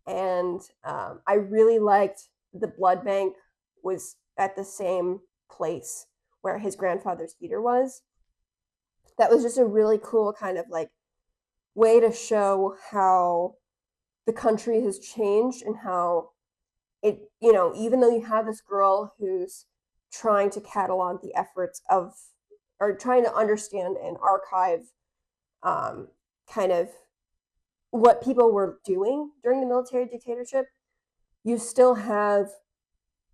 And I really liked the blood bank was at the same place where his grandfather's theater was. That was just a really cool kind of like way to show how the country has changed, and how it, you know, even though you have this girl who's trying to catalog the efforts of, or trying to understand and archive kind of what people were doing during the military dictatorship, you still have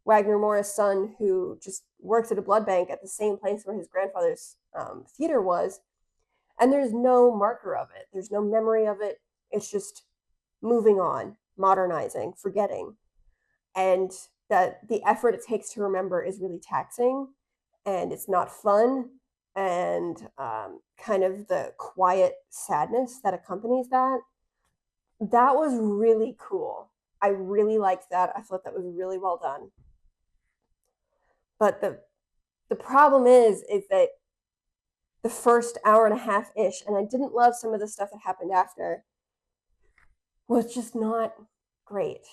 Wagner Moura's son who just works at a blood bank at the same place where his grandfather's theater was, and there's no marker of it. There's no memory of it. It's just moving on, modernizing, forgetting. And that the effort it takes to remember is really taxing, and it's not fun, and kind of the quiet sadness that accompanies that. That was really cool. I really liked that. I thought that was really well done. But the problem is that the first hour and a half ish, and I didn't love some of the stuff that happened after, was just not great.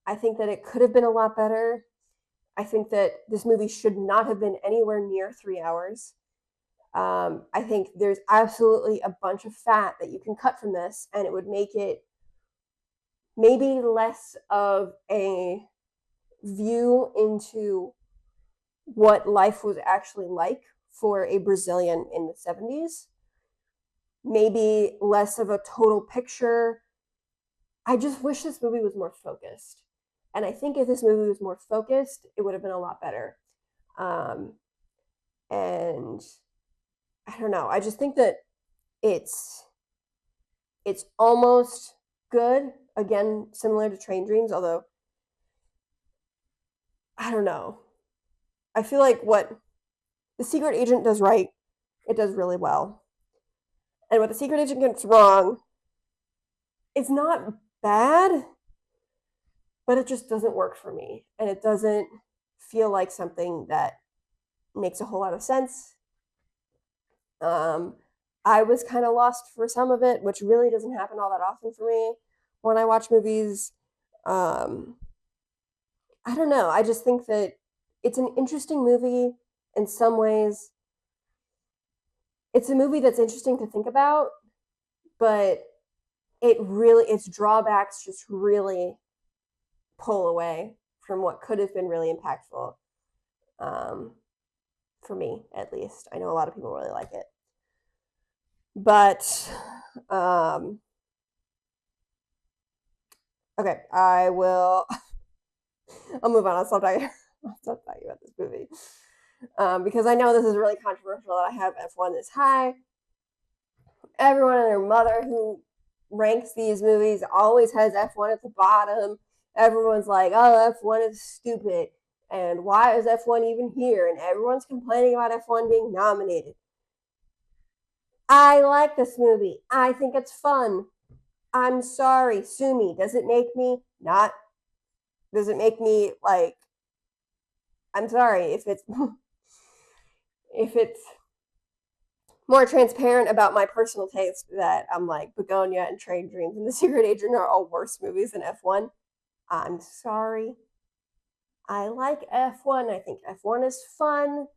I think that it could have been a lot better. I think that this movie should not have been anywhere near 3 hours. I think there's absolutely a bunch of fat that you can cut from this, and it would make it maybe less of a view into what life was actually like for a Brazilian in the 70s. Maybe less of a total picture. I just wish this movie was more focused. And I think if this movie was more focused, it would have been a lot better. Um, and I don't know. I just think that it's it's almost good. Again, similar to Train Dreams, although I don't know. I feel like what the secret agent does right, it does really well. And what the secret agent gets wrong, it's not bad, but it just doesn't work for me. And it doesn't feel like something that makes a whole lot of sense. Um, I was kind of lost for some of it, which really doesn't happen all that often for me when I watch movies. Um, I don't know. I just think that it's an interesting movie in some ways. It's a movie that's interesting to think about, but its drawbacks just really pull away from what could have been really impactful. Um, for me, at least. I know a lot of people really like it. But okay, I'll move on. I'll stop talking about this movie. Because I know this is really controversial that I have F1 this high. Everyone and their mother who ranks these movies always has F1 at the bottom. Everyone's like, oh, F1 is stupid. And why is F1 even here? And everyone's complaining about F1 being nominated. I like this movie. I think it's fun. I'm sorry, sue me. Does it make me not? Does it make me like? I'm sorry if it's if it's more transparent about my personal taste that I'm like Begonia and Train Dreams and The Secret Agent are all worse movies than F1. I'm sorry. I like F1. I think F1 is fun.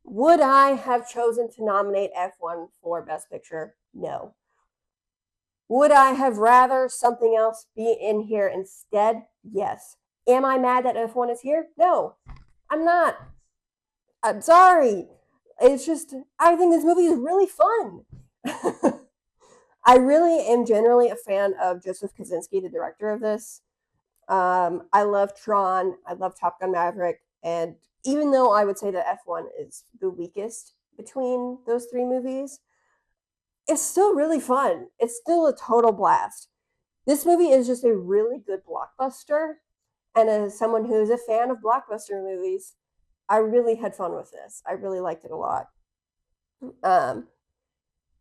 Would I have chosen to nominate F1 for Best Picture? No. Would I have rather something else be in here instead? Yes. Am I mad that F1 is here? No, I'm not. I'm sorry. It's just, I think this movie is really fun. I really am generally a fan of Joseph Kosinski, the director of this. I love Tron. I love Top Gun Maverick. And even though I would say that F1 is the weakest between those three movies, it's still really fun. It's still a total blast. This movie is just a really good blockbuster. And as someone who's a fan of blockbuster movies, I really had fun with this. I really liked it a lot.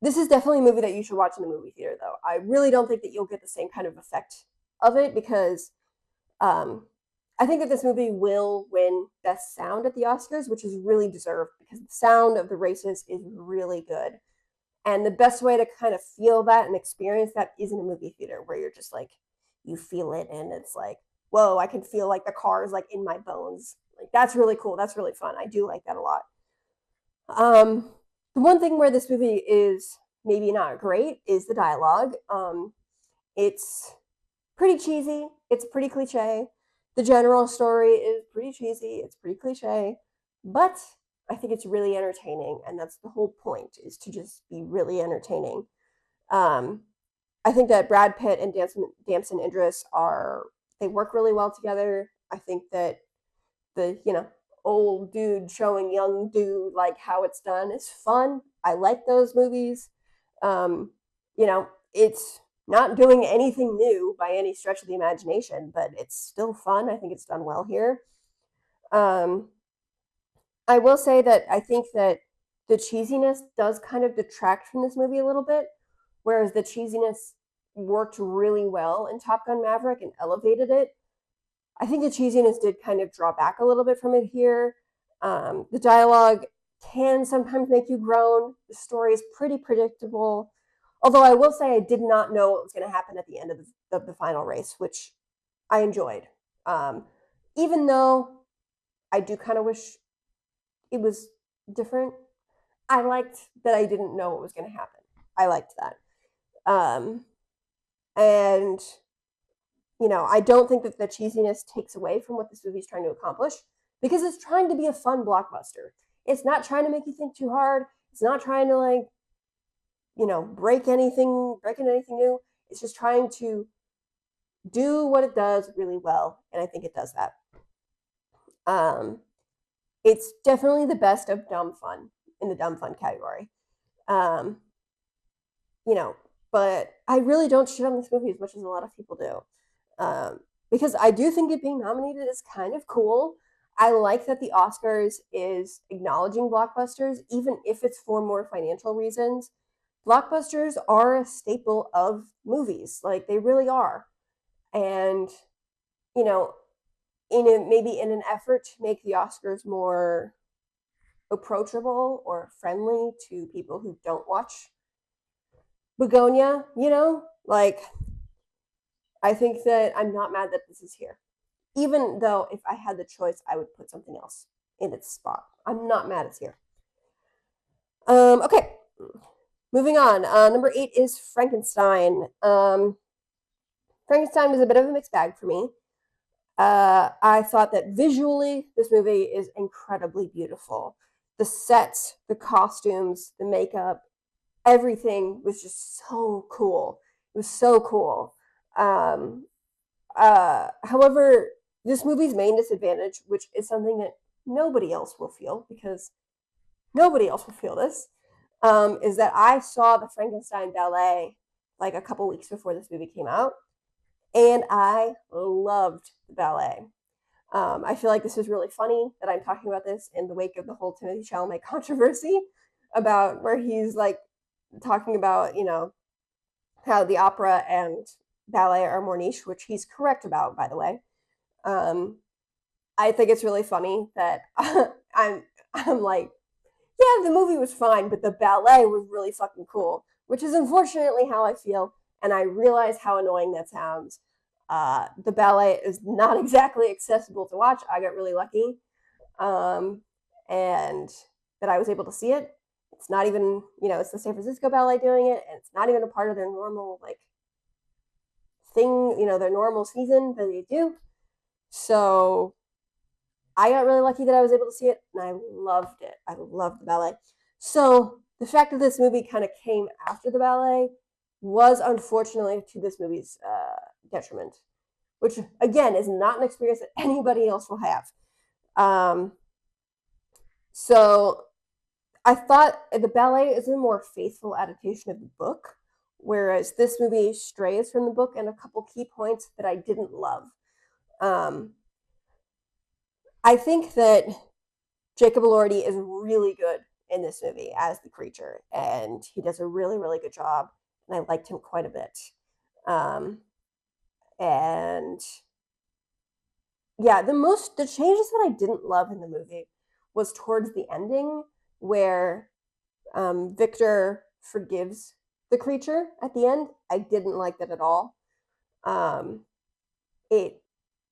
This is definitely a movie that you should watch in the movie theater, though. I really don't think that you'll get the same kind of effect of it because I think that this movie will win Best Sound at the Oscars, which is really deserved because the sound of the races is really good. And the best way to kind of feel that and experience that is in a movie theater where you're just like, you feel it and it's like, whoa, I can feel like the cars like in my bones. Like that's really cool. That's really fun. I do like that a lot. The one thing where this movie is maybe not great is the dialogue. It's pretty cheesy. It's pretty cliche. The general story is pretty cheesy. It's pretty cliche, but I think it's really entertaining, and that's the whole point: is to just be really entertaining. I think that Brad Pitt and Damson Idris they work really well together. I think that the old dude showing young dude like how it's done is fun. I like those movies. It's not doing anything new by any stretch of the imagination, but it's still fun. I think it's done well here. I will say that I think that the cheesiness does kind of detract from this movie a little bit, whereas the cheesiness worked really well in Top Gun Maverick and elevated it. I think the cheesiness did kind of draw back a little bit from it here. The dialogue can sometimes make you groan. The story is pretty predictable. Although I will say I did not know what was going to happen at the end of the final race, which I enjoyed. Even though I do kind of wish it was different, I liked that I didn't know what was going to happen. I liked that. And I don't think that the cheesiness takes away from what this movie is trying to accomplish because it's trying to be a fun blockbuster. It's not trying to make you think too hard. It's not trying to break anything new. It's just trying to do what it does really well, and I think it does that. Um, it's definitely the best of dumb fun in the dumb fun category. Um, you know, but I really don't shit on this movie as much as a lot of people do. Because I do think it being nominated is kind of cool. I like that the Oscars is acknowledging blockbusters, even if it's for more financial reasons. Blockbusters are a staple of movies, like they really are. And, you know, maybe in an effort to make the Oscars more approachable or friendly to people who don't watch Begonia, like I think that I'm not mad that this is here. Even though if I had the choice, I would put something else in its spot. I'm not mad it's here. Okay, moving on. Number 8 is Frankenstein. Frankenstein was a bit of a mixed bag for me. I thought that visually, this movie is incredibly beautiful. The sets, the costumes, the makeup, everything was just so cool. It was so cool. However, this movie's main disadvantage, which is something that nobody else will feel because nobody else will feel this, is that I saw the Frankenstein ballet like a couple weeks before this movie came out, and I loved the ballet. I feel like this is really funny that I'm talking about this in the wake of the whole Timothée Chalamet controversy about where he's like talking about, how the opera and ballet are more niche, which he's correct about, by the way. I think it's really funny that I'm like, yeah, the movie was fine, but the ballet was really fucking cool, which is unfortunately how I feel, and I realize how annoying that sounds. The ballet is not exactly accessible to watch. I got really lucky, and that I was able to see it. It's not even, it's the San Francisco Ballet doing it, and it's not even a part of their normal like thing, their normal season that they do. So I got really lucky that I was able to see it, and I loved it. I loved the ballet. So the fact that this movie kind of came after the ballet was unfortunately to this movie's detriment, which again is not an experience that anybody else will have. So I thought the ballet is a more faithful adaptation of the book, whereas this movie strays from the book in a couple key points that I didn't love. I think that Jacob Elordi is really good in this movie as the creature, and he does a really, really good job, and I liked him quite a bit. And yeah, the changes that I didn't love in the movie was towards the ending where Victor forgives the creature at the end. I didn't like that at all. It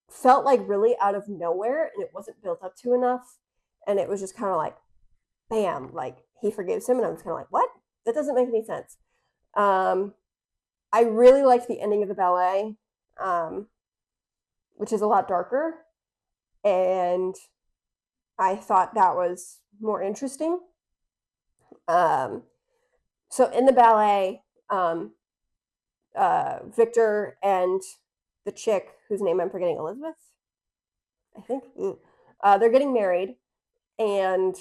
felt like really out of nowhere, and it wasn't built up to enough, and it was just kind of like bam, like he forgives him, and I'm just kind of like, what? That doesn't make any sense. I really liked the ending of the ballet, which is a lot darker, and I thought that was more interesting. So in the ballet, Victor and the chick whose name I'm forgetting, Elizabeth, I think, they're getting married, and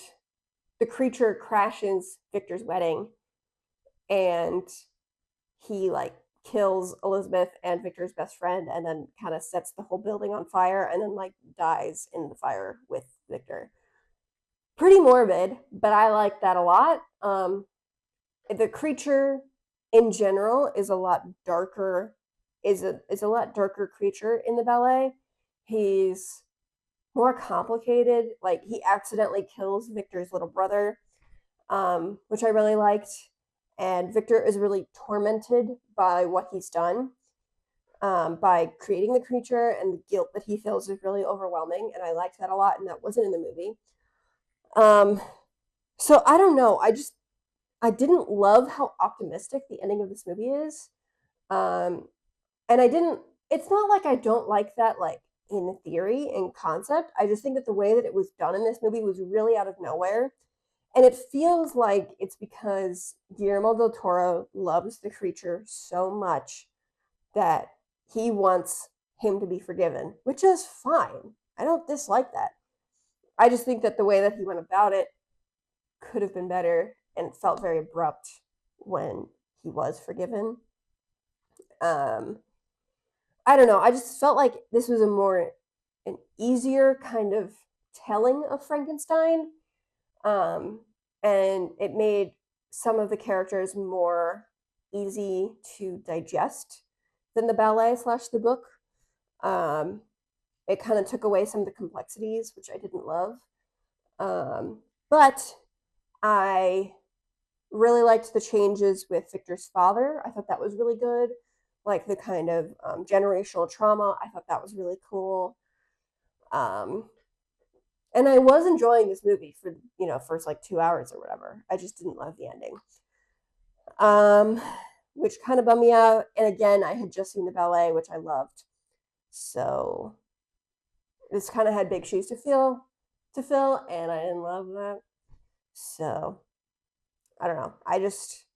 the creature crashes Victor's wedding, and he like kills Elizabeth and Victor's best friend, and then kind of sets the whole building on fire, and then like dies in the fire with Victor. Pretty morbid, but I like that a lot. The creature in general is a lot darker. Is a lot darker creature in the ballet. He's more complicated. Like he accidentally kills Victor's little brother, which I really liked. And Victor is really tormented by what he's done, by creating the creature, and the guilt that he feels is really overwhelming. And I liked that a lot, and that wasn't in the movie. So I don't know. I didn't love how optimistic the ending of this movie is. And I didn't, it's not like I don't like that, like in theory and concept. I just think that the way that it was done in this movie was really out of nowhere. And it feels like it's because Guillermo del Toro loves the creature so much that he wants him to be forgiven, which is fine. I don't dislike that. I just think that the way that he went about it could have been better and felt very abrupt when he was forgiven. Um, I don't know. I just felt like this was an easier kind of telling of Frankenstein, um, and it made some of the characters more easy to digest than the ballet slash the book. Um, it kind of took away some of the complexities, which I didn't love. But I really liked the changes with Victor's father. I thought that was really good. Like the kind of generational trauma. I thought that was really cool. Um, and I was enjoying this movie for, first like 2 hours or whatever. I just didn't love the ending. Which kind of bummed me out. And again, I had just seen the ballet, which I loved. So this kind of had big shoes to fill, and I didn't love that. So I don't know. I just,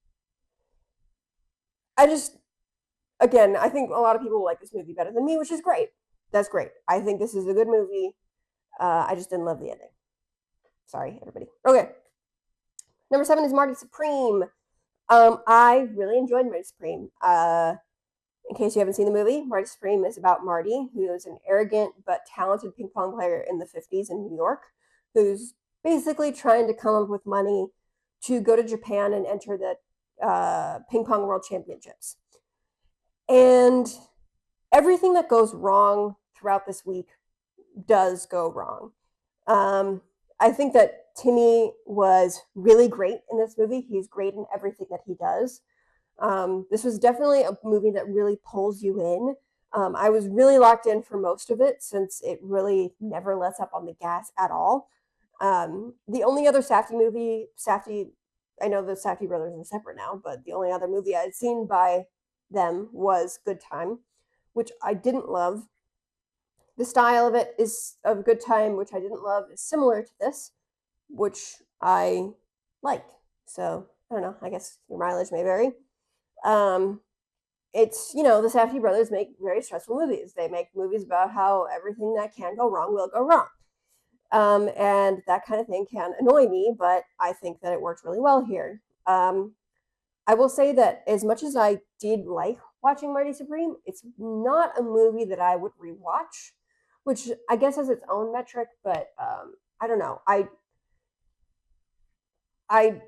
again, I think a lot of people like this movie better than me, which is great. That's great. I think this is a good movie. I just didn't love the ending. Sorry, everybody. Okay. Number 7 is Marty Supreme. I really enjoyed Marty Supreme. In case you haven't seen the movie, Marty Supreme is about Marty, who is an arrogant but talented ping pong player in the 50s in New York, who's basically trying to come up with money to go to Japan and enter the ping pong world championships. And everything that goes wrong throughout this week does go wrong. I think that Timmy was really great in this movie. He's great in everything that he does. This was definitely a movie that really pulls you in. I was really locked in for most of it since it really never lets up on the gas at all. The only other Safdie movie, I know the Safdie brothers are separate now, but the only other movie I'd seen by them was Good Time, which I didn't love. The style of it is of Good Time, which I didn't love, is similar to this, which I like. So I don't know. I guess your mileage may vary. It's, the Safdie brothers make very stressful movies. They make movies about how everything that can go wrong will go wrong. And that kind of thing can annoy me, but I think that it worked really well here. I will say that as much as I did like watching Marty Supreme, it's not a movie that I would rewatch, which I guess has its own metric, but I don't know. I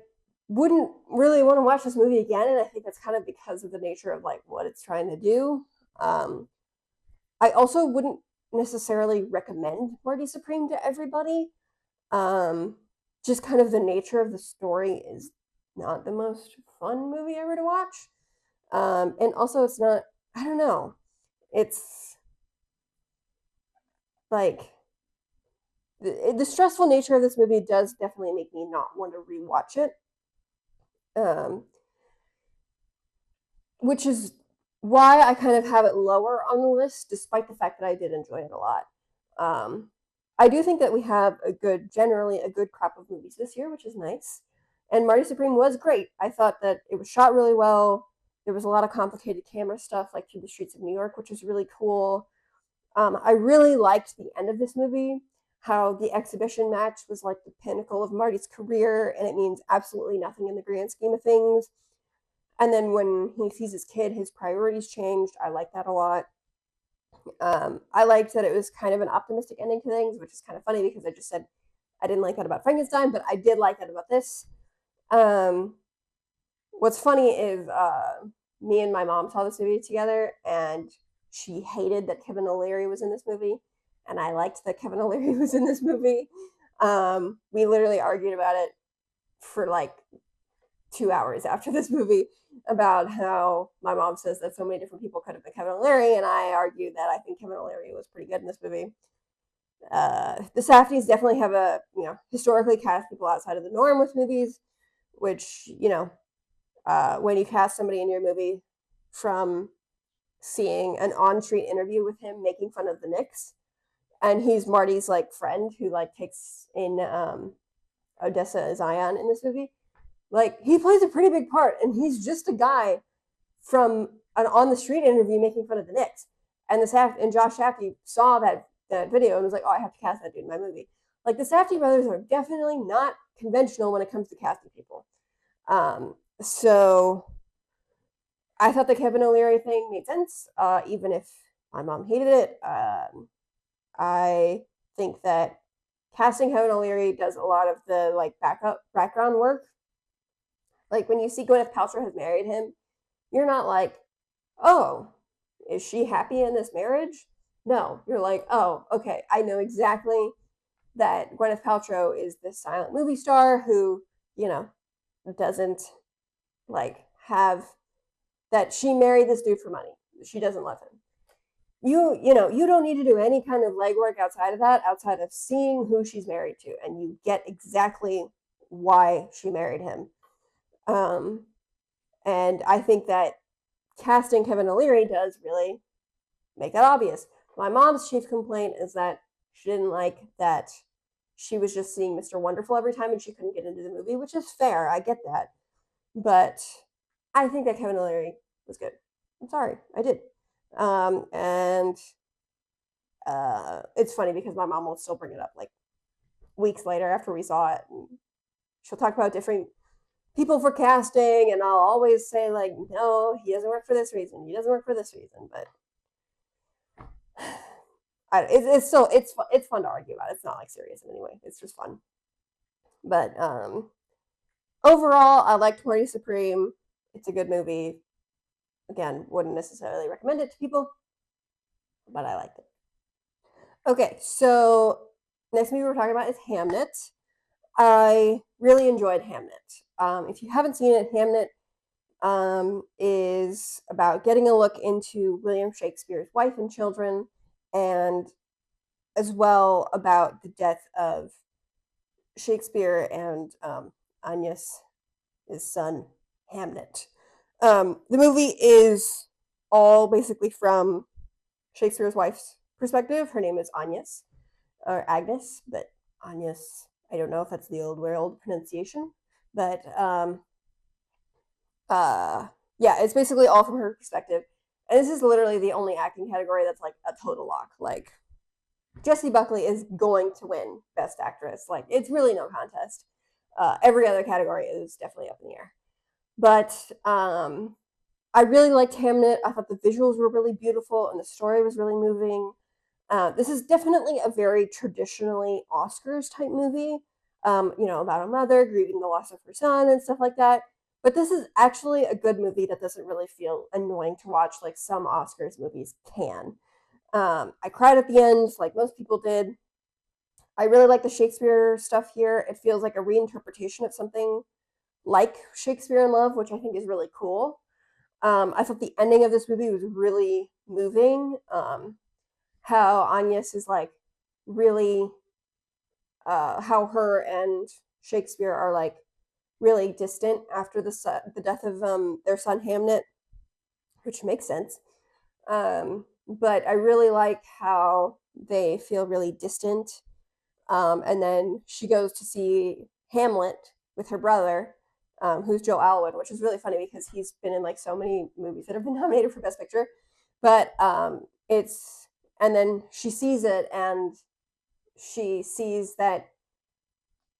wouldn't really want to watch this movie again, and I think that's kind of because of the nature of like what it's trying to do. I also wouldn't necessarily recommend Marty Supreme to everybody. Just kind of the nature of the story is not the most fun movie ever to watch. And also it's not, I don't know. It's like the stressful nature of this movie does definitely make me not want to rewatch it. Which is why I kind of have it lower on the list, despite the fact that I did enjoy it a lot. I do think that we have generally a good crop of movies this year, which is nice. And Marty Supreme was great. I thought that it was shot really well. There was a lot of complicated camera stuff, like Through the Streets of New York, which was really cool. I really liked the end of this movie, how the exhibition match was like the pinnacle of Marty's career, and it means absolutely nothing in the grand scheme of things. And then when he sees his kid, his priorities changed. I like that a lot. I liked that it was kind of an optimistic ending to things, which is kind of funny because I just said I didn't like that about Frankenstein, but I did like that about this. What's funny is me and my mom saw this movie together, and she hated that Kevin O'Leary was in this movie, and I liked that Kevin O'Leary was in this movie. We literally argued about it for like 2 hours after this movie about how my mom says that so many different people could have been Kevin O'Leary, and I argued that I think Kevin O'Leary was pretty good in this movie. The Safdies definitely have historically cast people outside of the norm with movies, which, when you cast somebody in your movie from seeing an on-street interview with him making fun of the Knicks, and he's Marty's like friend who like takes in Odessa Zion in this movie, like he plays a pretty big part, and he's just a guy from an on the street interview making fun of the Knicks, and Josh Safdie saw that video and was like, "Oh, I have to cast that dude in my movie." Like the Safdie brothers are definitely not conventional when it comes to casting people. So I thought the Kevin O'Leary thing made sense, even if my mom hated it. I think that casting Kevin O'Leary does a lot of the like background work. Like when you see Gwyneth Paltrow has married him, you're not like, oh, is she happy in this marriage? No, you're like, oh, okay, I know exactly that Gwyneth Paltrow is this silent movie star who, you know, doesn't like have that she married this dude for money. She doesn't love him. You don't need to do any kind of legwork outside of that, outside of seeing who she's married to, and you get exactly why she married him. And I think that casting Kevin O'Leary does really make that obvious. My mom's chief complaint is that she didn't like that she was just seeing Mr. Wonderful every time and she couldn't get into the movie, which is fair. I get that. But I think that Kevin O'Leary was good. I'm sorry, I did. And it's funny because my mom will still bring it up like weeks later after we saw it. And she'll talk about different people for casting, and I'll always say like, no, he doesn't work for this reason. He doesn't work for this reason. But it's still it's fun to argue about. It's not like serious in any way. It's just fun. But overall, I liked Party Supreme. It's a good movie. Again, wouldn't necessarily recommend it to people, but I liked it. Okay, so next movie we're talking about is Hamnet. I really enjoyed Hamnet. If you haven't seen it, Hamnet is about getting a look into William Shakespeare's wife and children, and as well about the death of Shakespeare and Agnes, his son, Hamnet. The movie is all basically from Shakespeare's wife's perspective. Her name is Agnes, or Agnes, but Agnes, I don't know if that's the old world pronunciation, but yeah, it's basically all from her perspective. And this is literally the only acting category that's like a total lock. Like Jessie Buckley is going to win Best Actress. Like it's really no contest. Every other category is definitely up in the air. But I really liked Hamnet. I thought the visuals were really beautiful and the story was really moving. This is definitely a very traditionally Oscars type movie, about a mother grieving the loss of her son and stuff like that. But this is actually a good movie that doesn't really feel annoying to watch like some Oscars movies can. I cried at the end, like most people did. I really like the Shakespeare stuff here. It feels like a reinterpretation of something like Shakespeare in Love, which I think is really cool. I thought the ending of this movie was really moving. How Agnes is like really, how her and Shakespeare are like really distant after the death of their son Hamnet, which makes sense. But I really like how they feel really distant. And then she goes to see Hamlet with her brother, who's Joe Alwyn, which is really funny because he's been in like so many movies that have been nominated for Best Picture. But and then she sees it and she sees that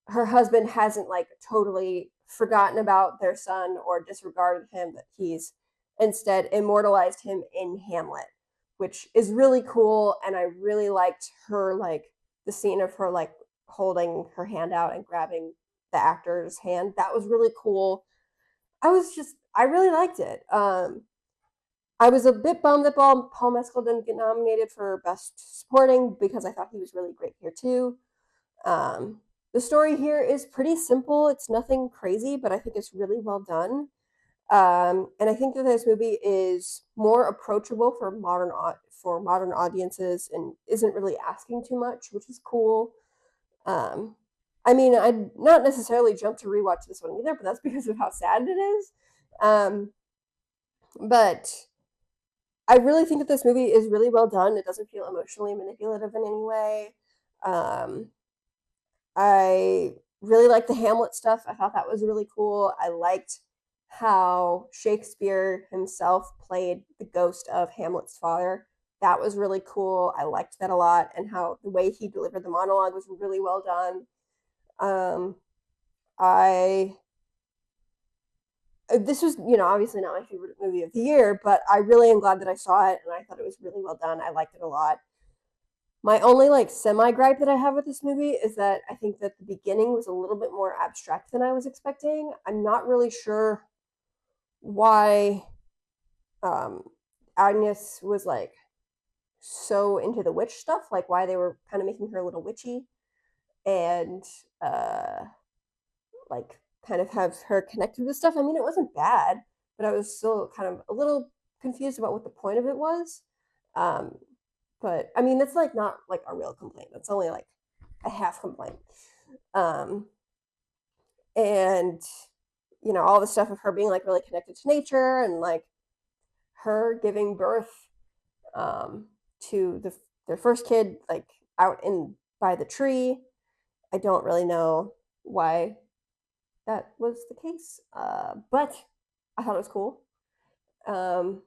her husband hasn't like totally forgotten about their son or disregarded him, that he's instead immortalized him in Hamlet, which is really cool. And I really liked her, like the scene of her like holding her hand out and grabbing the actor's hand. That was really cool. I really liked it. I was a bit bummed that Paul Mescal didn't get nominated for Best Supporting because I thought he was really great here too. The story here is pretty simple. It's nothing crazy, but I think it's really well done. And I think that this movie is more approachable for modern audiences and isn't really asking too much, which is cool. I mean, I'd not necessarily jump to rewatch this one either, but that's because of how sad it is. But I really think that this movie is really well done. It doesn't feel emotionally manipulative in any way. I really liked the Hamlet stuff. I thought that was really cool. I liked how Shakespeare himself played the ghost of Hamlet's father. That was really cool. I liked that a lot, and how the way he delivered the monologue was really well done. Um, I this was, obviously not my favorite movie of the year, but I really am glad that I saw it, and I thought it was really well done. I liked it a lot. My only like semi gripe that I have with this movie is that I think that the beginning was a little bit more abstract than I was expecting. I'm not really sure why um, Agnes was like so into the witch stuff, like why they were kind of making her a little witchy, and uh, like kind of have her connected with stuff. I mean, it wasn't bad, but I was still kind of a little confused about what the point of it was. Um, but I mean, that's like not like a real complaint. That's only like a half complaint. Um, and all the stuff of her being like really connected to nature, and like her giving birth um, to their first kid, like out in by the tree. I don't really know why that was the case, but I thought it was cool. Um,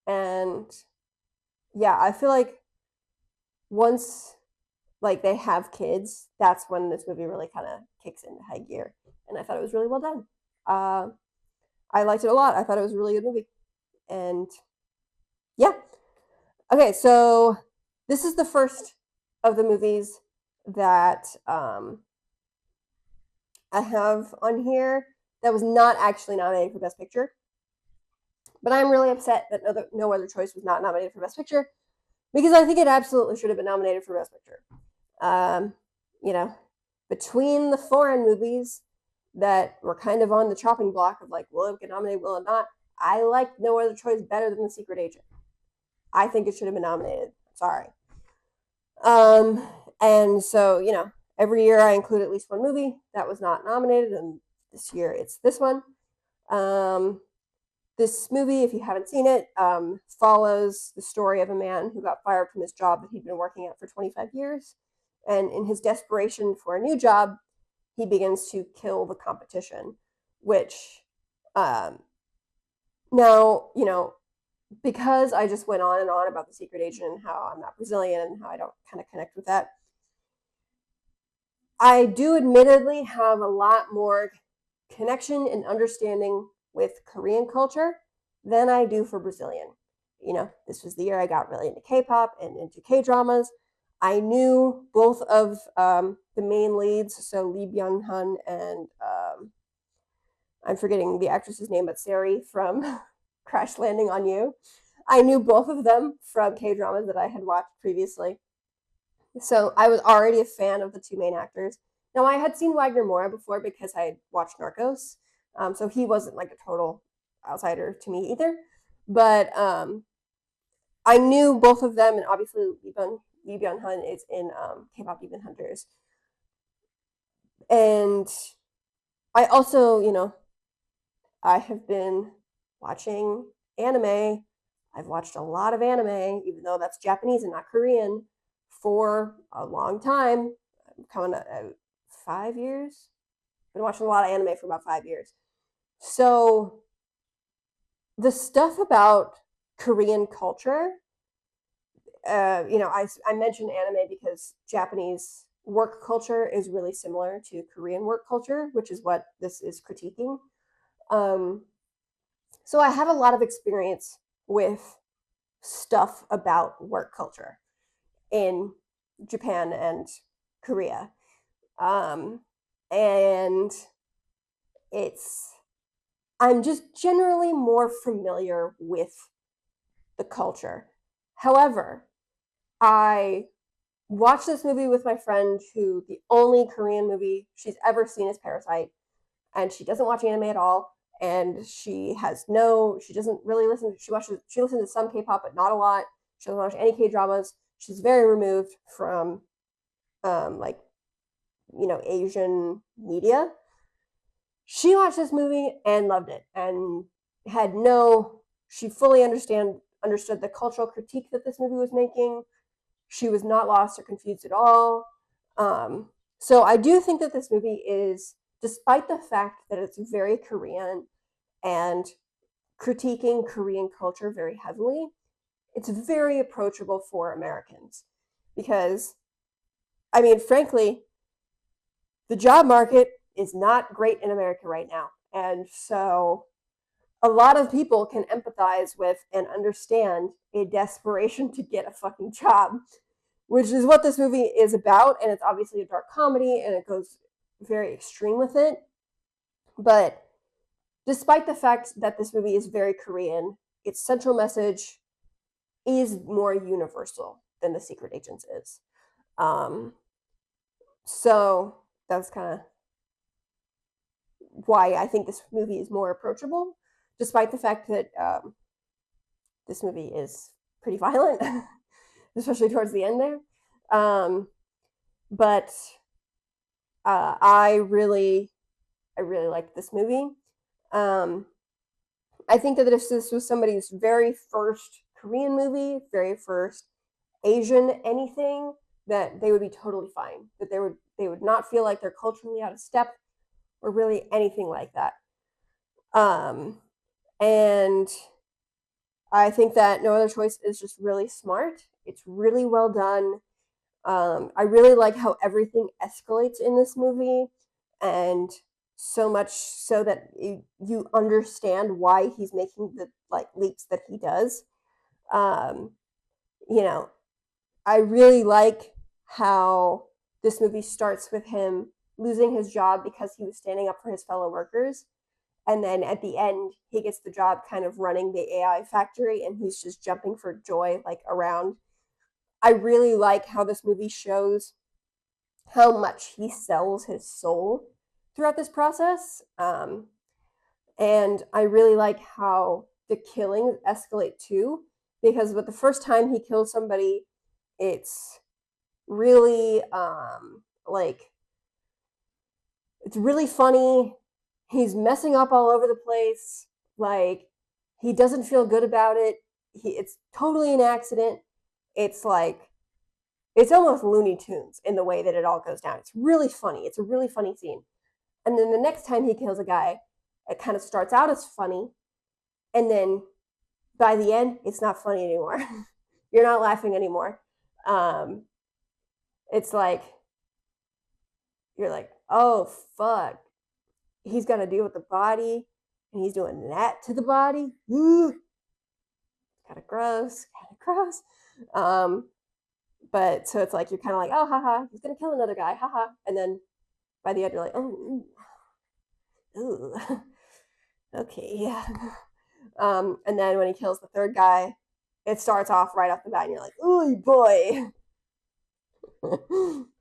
and yeah, I feel like once like they have kids, that's when this movie really kind of kicks into high gear. And I thought it was really well done. Uh, I liked it a lot. I thought it was a really good movie. And yeah. Okay, so this is the first of the movies that I have on here that was not actually nominated for Best Picture. But I'm really upset that No Other Choice was not nominated for Best Picture, because I think it absolutely should have been nominated for Best Picture. Um, you know, between the foreign movies that were kind of on the chopping block of like, will it get nominated, will it not? I liked No Other Choice better than The Secret Agent. I think it should have been nominated. Sorry. Um, and so, every year I include at least one movie that was not nominated, and this year it's this one. Um, this movie, if you haven't seen it, follows the story of a man who got fired from his job that he'd been working at for 25 years. And in his desperation for a new job, he begins to kill the competition, which now, because I just went on and on about The Secret Agent and how I'm not Brazilian and how I don't kind of connect with that, I do admittedly have a lot more connection and understanding with Korean culture than I do for Brazilian. This was the year I got really into K-pop and into K-dramas. I knew both of the main leads, so Lee Byung-hun and I'm forgetting the actress's name, but Sari from Crash Landing on You. I knew both of them from K-dramas that I had watched previously. So I was already a fan of the two main actors. Now, I had seen Wagner Moura before because I had watched Narcos, so he wasn't like a total outsider to me either. But I knew both of them, and obviously Lee Byung-hun is in K-pop Demon Hunters. And I also, I have been watching anime. I've watched a lot of anime, even though that's Japanese and not Korean, for a long time. I'm coming at 5 years. I've been watching a lot of anime for about 5 years. So the stuff about Korean culture, I mentioned anime because Japanese work culture is really similar to Korean work culture, which is what this is critiquing. So I have a lot of experience with stuff about work culture in Japan and Korea. And I'm just generally more familiar with the culture. However, I watched this movie with my friend who the only Korean movie she's ever seen is Parasite, and she doesn't watch anime at all, and she doesn't really listen. She listens to some K-pop, but not a lot. She doesn't watch any K-dramas. She's very removed from like Asian media. She watched this movie and loved it, and she fully understood the cultural critique that this movie was making. She was not lost or confused at all. So I do think that this movie is, despite the fact that it's very Korean and critiquing Korean culture very heavily, it's very approachable for Americans because, I mean, frankly, the job market is not great in America right now. And so a lot of people can empathize with and understand a desperation to get a fucking job, which is what this movie is about. And it's obviously a dark comedy and it goes very extreme with it. But despite the fact that this movie is very Korean, its central message is more universal than The Secret Agents is. Um, so that's kind of why I think this movie is more approachable, despite the fact that this movie is pretty violent, especially towards the end there. But I really liked this movie. I think that if this was somebody's very first Korean movie, very first Asian anything, that they would be totally fine. That they would not feel like they're culturally out of step or really anything like that. And I think that No Other Choice is just really smart. It's really well done. I really like how everything escalates in this movie, and so much so that you understand why he's making the like leaps that he does. Um, you know, I really like how this movie starts with him losing his job because he was standing up for his fellow workers. And then at the end, he gets the job kind of running the AI factory and he's just jumping for joy, like around. I really like how this movie shows how much he sells his soul throughout this process. And I really like how the killings escalate too, because with the first time he kills somebody, it's really like it's really funny. He's messing up all over the place. Like he doesn't feel good about it. It's totally an accident. It's like it's almost Looney Tunes in the way that it all goes down. It's really funny. It's a really funny scene. And then the next time he kills a guy, it kind of starts out as funny, and then by the end, it's not funny anymore. You're not laughing anymore. Um, it's like you're like, oh fuck, he's got to deal with the body, and he's doing that to the body. Ooh, kind of gross, kind of gross. But so it's like you're kind of like, oh, haha, he's gonna kill another guy, haha, and then by the end, you're like, oh, ooh, okay, yeah. And then when he kills the third guy, it starts off right off the bat, and you're like, ooh, boy.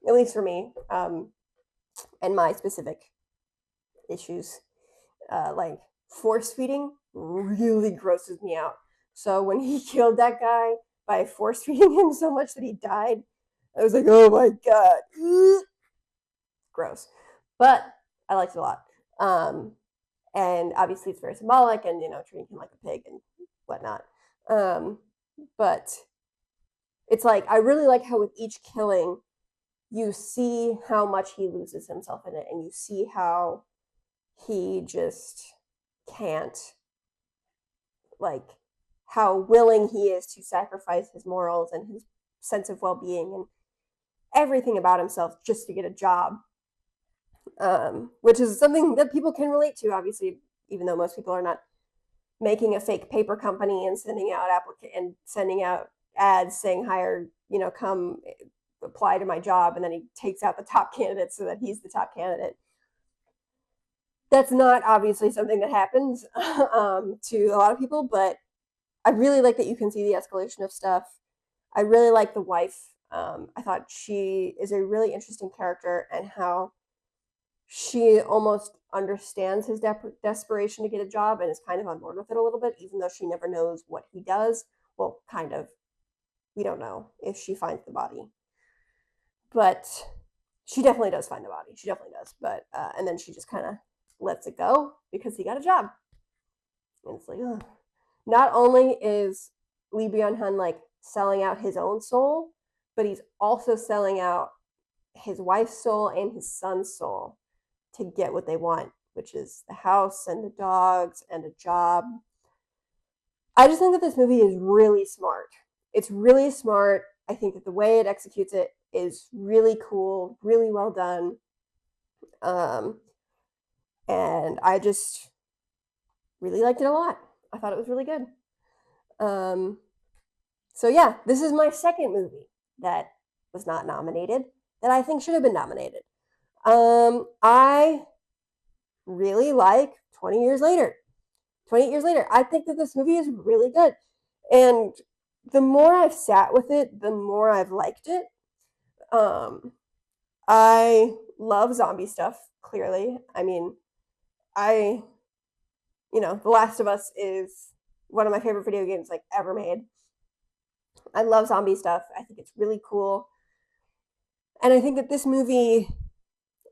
At least for me, and my specific issues, like force feeding really grosses me out. So when he killed that guy by force feeding him so much that he died, I was like, oh my god, gross. But I liked it a lot. And obviously it's very symbolic, and treating him like a pig and whatnot. But it's like I really like how with each killing, you see how much he loses himself in it, and you see how he just can't, like, how willing he is to sacrifice his morals and his sense of well-being and everything about himself just to get a job, which is something that people can relate to, obviously, even though most people are not making a fake paper company and sending out ads saying hire, come apply to my job, and then he takes out the top candidate so that he's the top candidate. That's not obviously something that happens to a lot of people, but I really like that you can see the escalation of stuff. I really like the wife. I thought she is a really interesting character, and how she almost understands his desperation to get a job and is kind of on board with it a little bit, even though she never knows what he does. Well, kind of. We don't know if she finds the body. But she definitely does find the body. She definitely does. But and then she just kind of lets it go because he got a job. And it's like, ugh. Not only is Lee Byung-hun like selling out his own soul, but he's also selling out his wife's soul and his son's soul to get what they want which is the house and the dogs and a job. I just think that this movie is really smart. It's really smart. I think that the way it executes it is really cool, really well done. Um, and I just really liked it a lot. I thought it was really good. Um, so yeah, this is my second movie that was not nominated that I think should have been nominated. I really like 20 Years Later. 28 Years Later. I think that this movie is really good. And the more I've sat with it, the more I've liked it. Um, I love zombie stuff, clearly. I mean, I, The Last of Us is one of my favorite video games like ever made. I love zombie stuff. I think it's really cool. And I think that this movie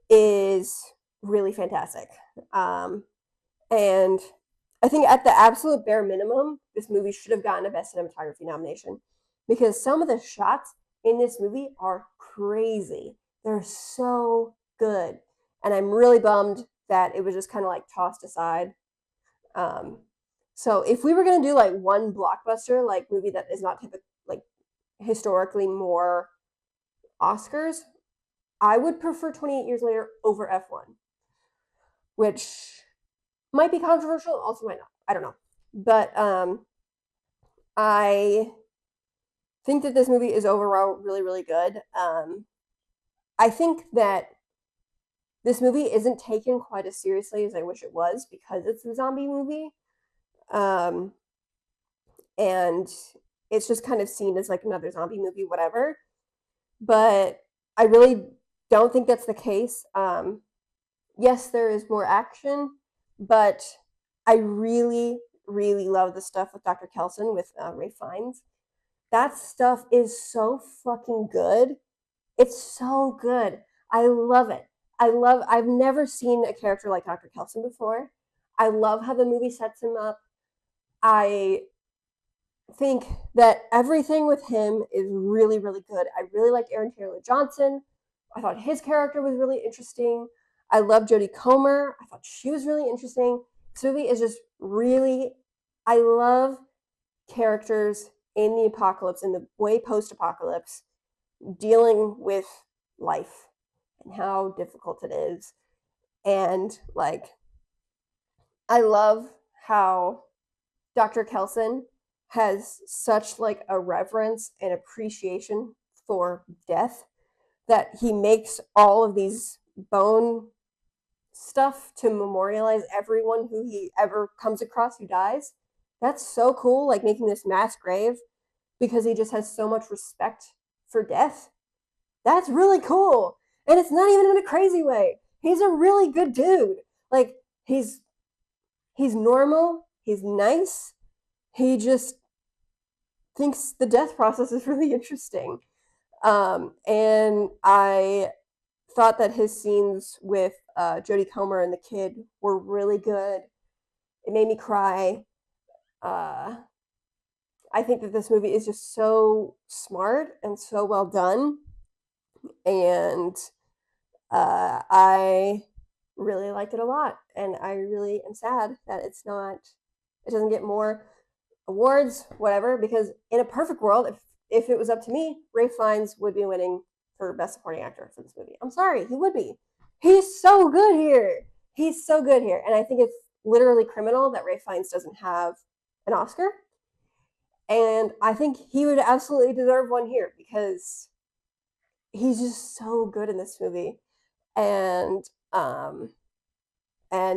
is really fantastic. And I think at the absolute bare minimum, this movie should have gotten a Best Cinematography nomination because some of the shots in this movie are crazy. They're so good. And I'm really bummed that it was just kind of like tossed aside. So if we were going to do like one blockbuster, like movie that is not typically like historically more Oscars, I would prefer 28 Years Later over F1, which might be controversial, also might not. I don't know. But I think that this movie is overall really, really good. I think that this movie isn't taken quite as seriously as I wish it was because it's a zombie movie. And it's just kind of seen as like another zombie movie, whatever. But I really don't think that's the case. Yes, there is more action, but I really, really love the stuff with Dr. Kelson with Ray Fiennes. That stuff is so fucking good. It's so good. I love it. I've never seen a character like Dr. Kelson before. I love how the movie sets him up. I think that everything with him is really, really good. I really like Aaron Taylor Johnson. I thought his character was really interesting. I love Jodie Comer. I thought she was really interesting. This movie is just really, I love characters in the apocalypse, in the way post apocalypse, dealing with life and how difficult it is. And like, I love how Dr. Kelson has such like a reverence and appreciation for death that he makes all of these bone stuff to memorialize everyone who he ever comes across who dies. That's so cool, like making this mass grave because he just has so much respect for death. That's really cool. And it's not even in a crazy way. He's a really good dude. Like he's normal, he's nice. He just thinks the death process is really interesting. And I thought that his scenes with Jodie Comer and the kid were really good. It made me cry. I think that this movie is just so smart and so well done. And I really liked it a lot. And I really am sad that it doesn't get more awards, whatever, because in a perfect world, if it was up to me, Ray Fiennes would be winning for Best Supporting Actor for this movie. I'm sorry, he would be. He's so good here. He's so good here. And I think it's literally criminal that Ray Fiennes doesn't have an Oscar. And I think he would absolutely deserve one here because he's just so good in this movie. And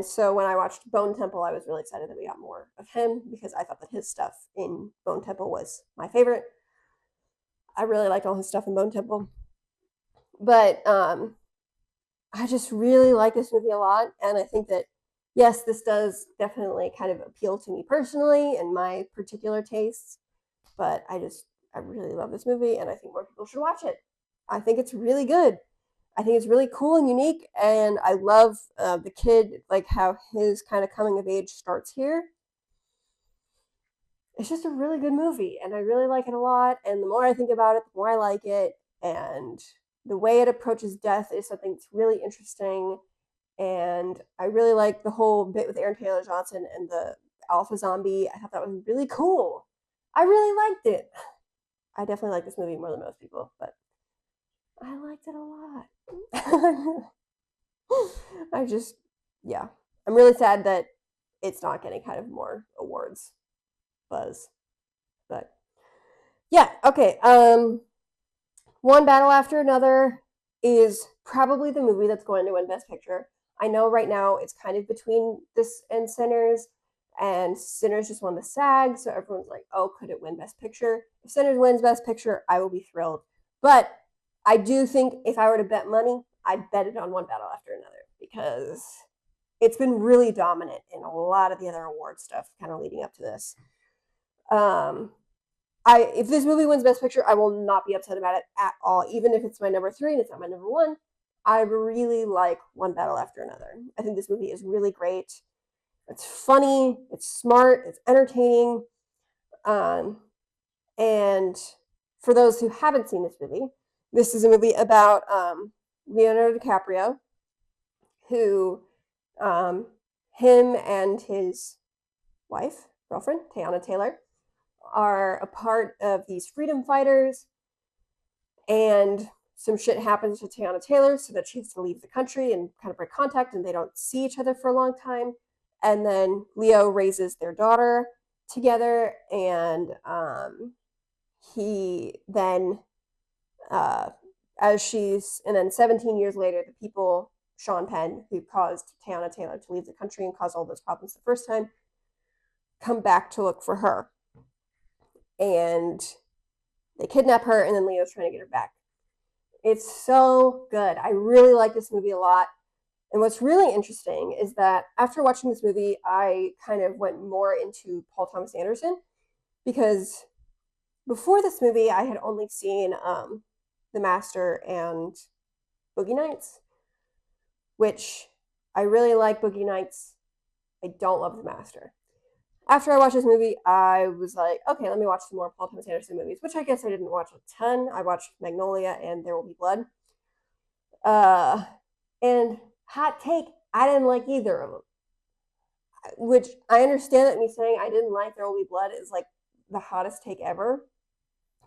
so when I watched Bone Temple, I was really excited that we got more of him because I thought that his stuff in Bone Temple was my favorite. I really liked all his stuff in Bone Temple. But I just really like this movie a lot. And I think that, yes, this does definitely kind of appeal to me personally and my particular tastes. But I really love this movie and I think more people should watch it. I think it's really good. I think it's really cool and unique, and I love the kid, like how his kind of coming of age starts here. It's just a really good movie, and I really like it a lot. And the more I think about it, the more I like it. And the way it approaches death is something that's really interesting. and I really like the whole bit with Aaron Taylor Johnson and the alpha zombie. I thought that was really cool. I really liked it. I definitely like this movie more than most people, but I liked it a lot. I just, yeah, I'm really sad that it's not getting kind of more awards buzz, but yeah, okay. One Battle After Another is probably the movie that's going to win Best Picture. I know right now it's kind of between this and Sinners, and Sinners just won the SAG, so everyone's like, oh, could it win Best Picture? If Sinners wins Best Picture, I will be thrilled. But I do think if I were to bet money, I'd bet it on One Battle After Another because it's been really dominant in a lot of the other award stuff kind of leading up to this. If this movie wins Best Picture, I will not be upset about it at all, even if it's my number 3 and it's not my number 1. I really like One Battle After Another. I think this movie is really great. It's funny, it's smart, it's entertaining. And for those who haven't seen this movie, this is a movie about Leonardo DiCaprio, who him and his wife, girlfriend, Teyana Taylor, are a part of these freedom fighters, and some shit happens to Teyana Taylor so that she has to leave the country and kind of break contact, and they don't see each other for a long time. And then Leo raises their daughter together, and he then, and then 17 years later, the people, Sean Penn, who caused Teyana Taylor to leave the country and cause all those problems the first time, come back to look for her. And they kidnap her, and then Leo's trying to get her back. It's so good. I really like this movie a lot. And what's really interesting is that after watching this movie, I kind of went more into Paul Thomas Anderson, because before this movie, I had only seen The Master and Boogie Nights, which I really like Boogie Nights. I don't love The Master. After I watched this movie, I was like, okay, let me watch some more Paul Thomas Anderson movies, which I guess I didn't watch a ton. I watched Magnolia and There Will Be Blood. And hot take, I didn't like either of them. Which I understand that me saying I didn't like There Will Be Blood is like the hottest take ever,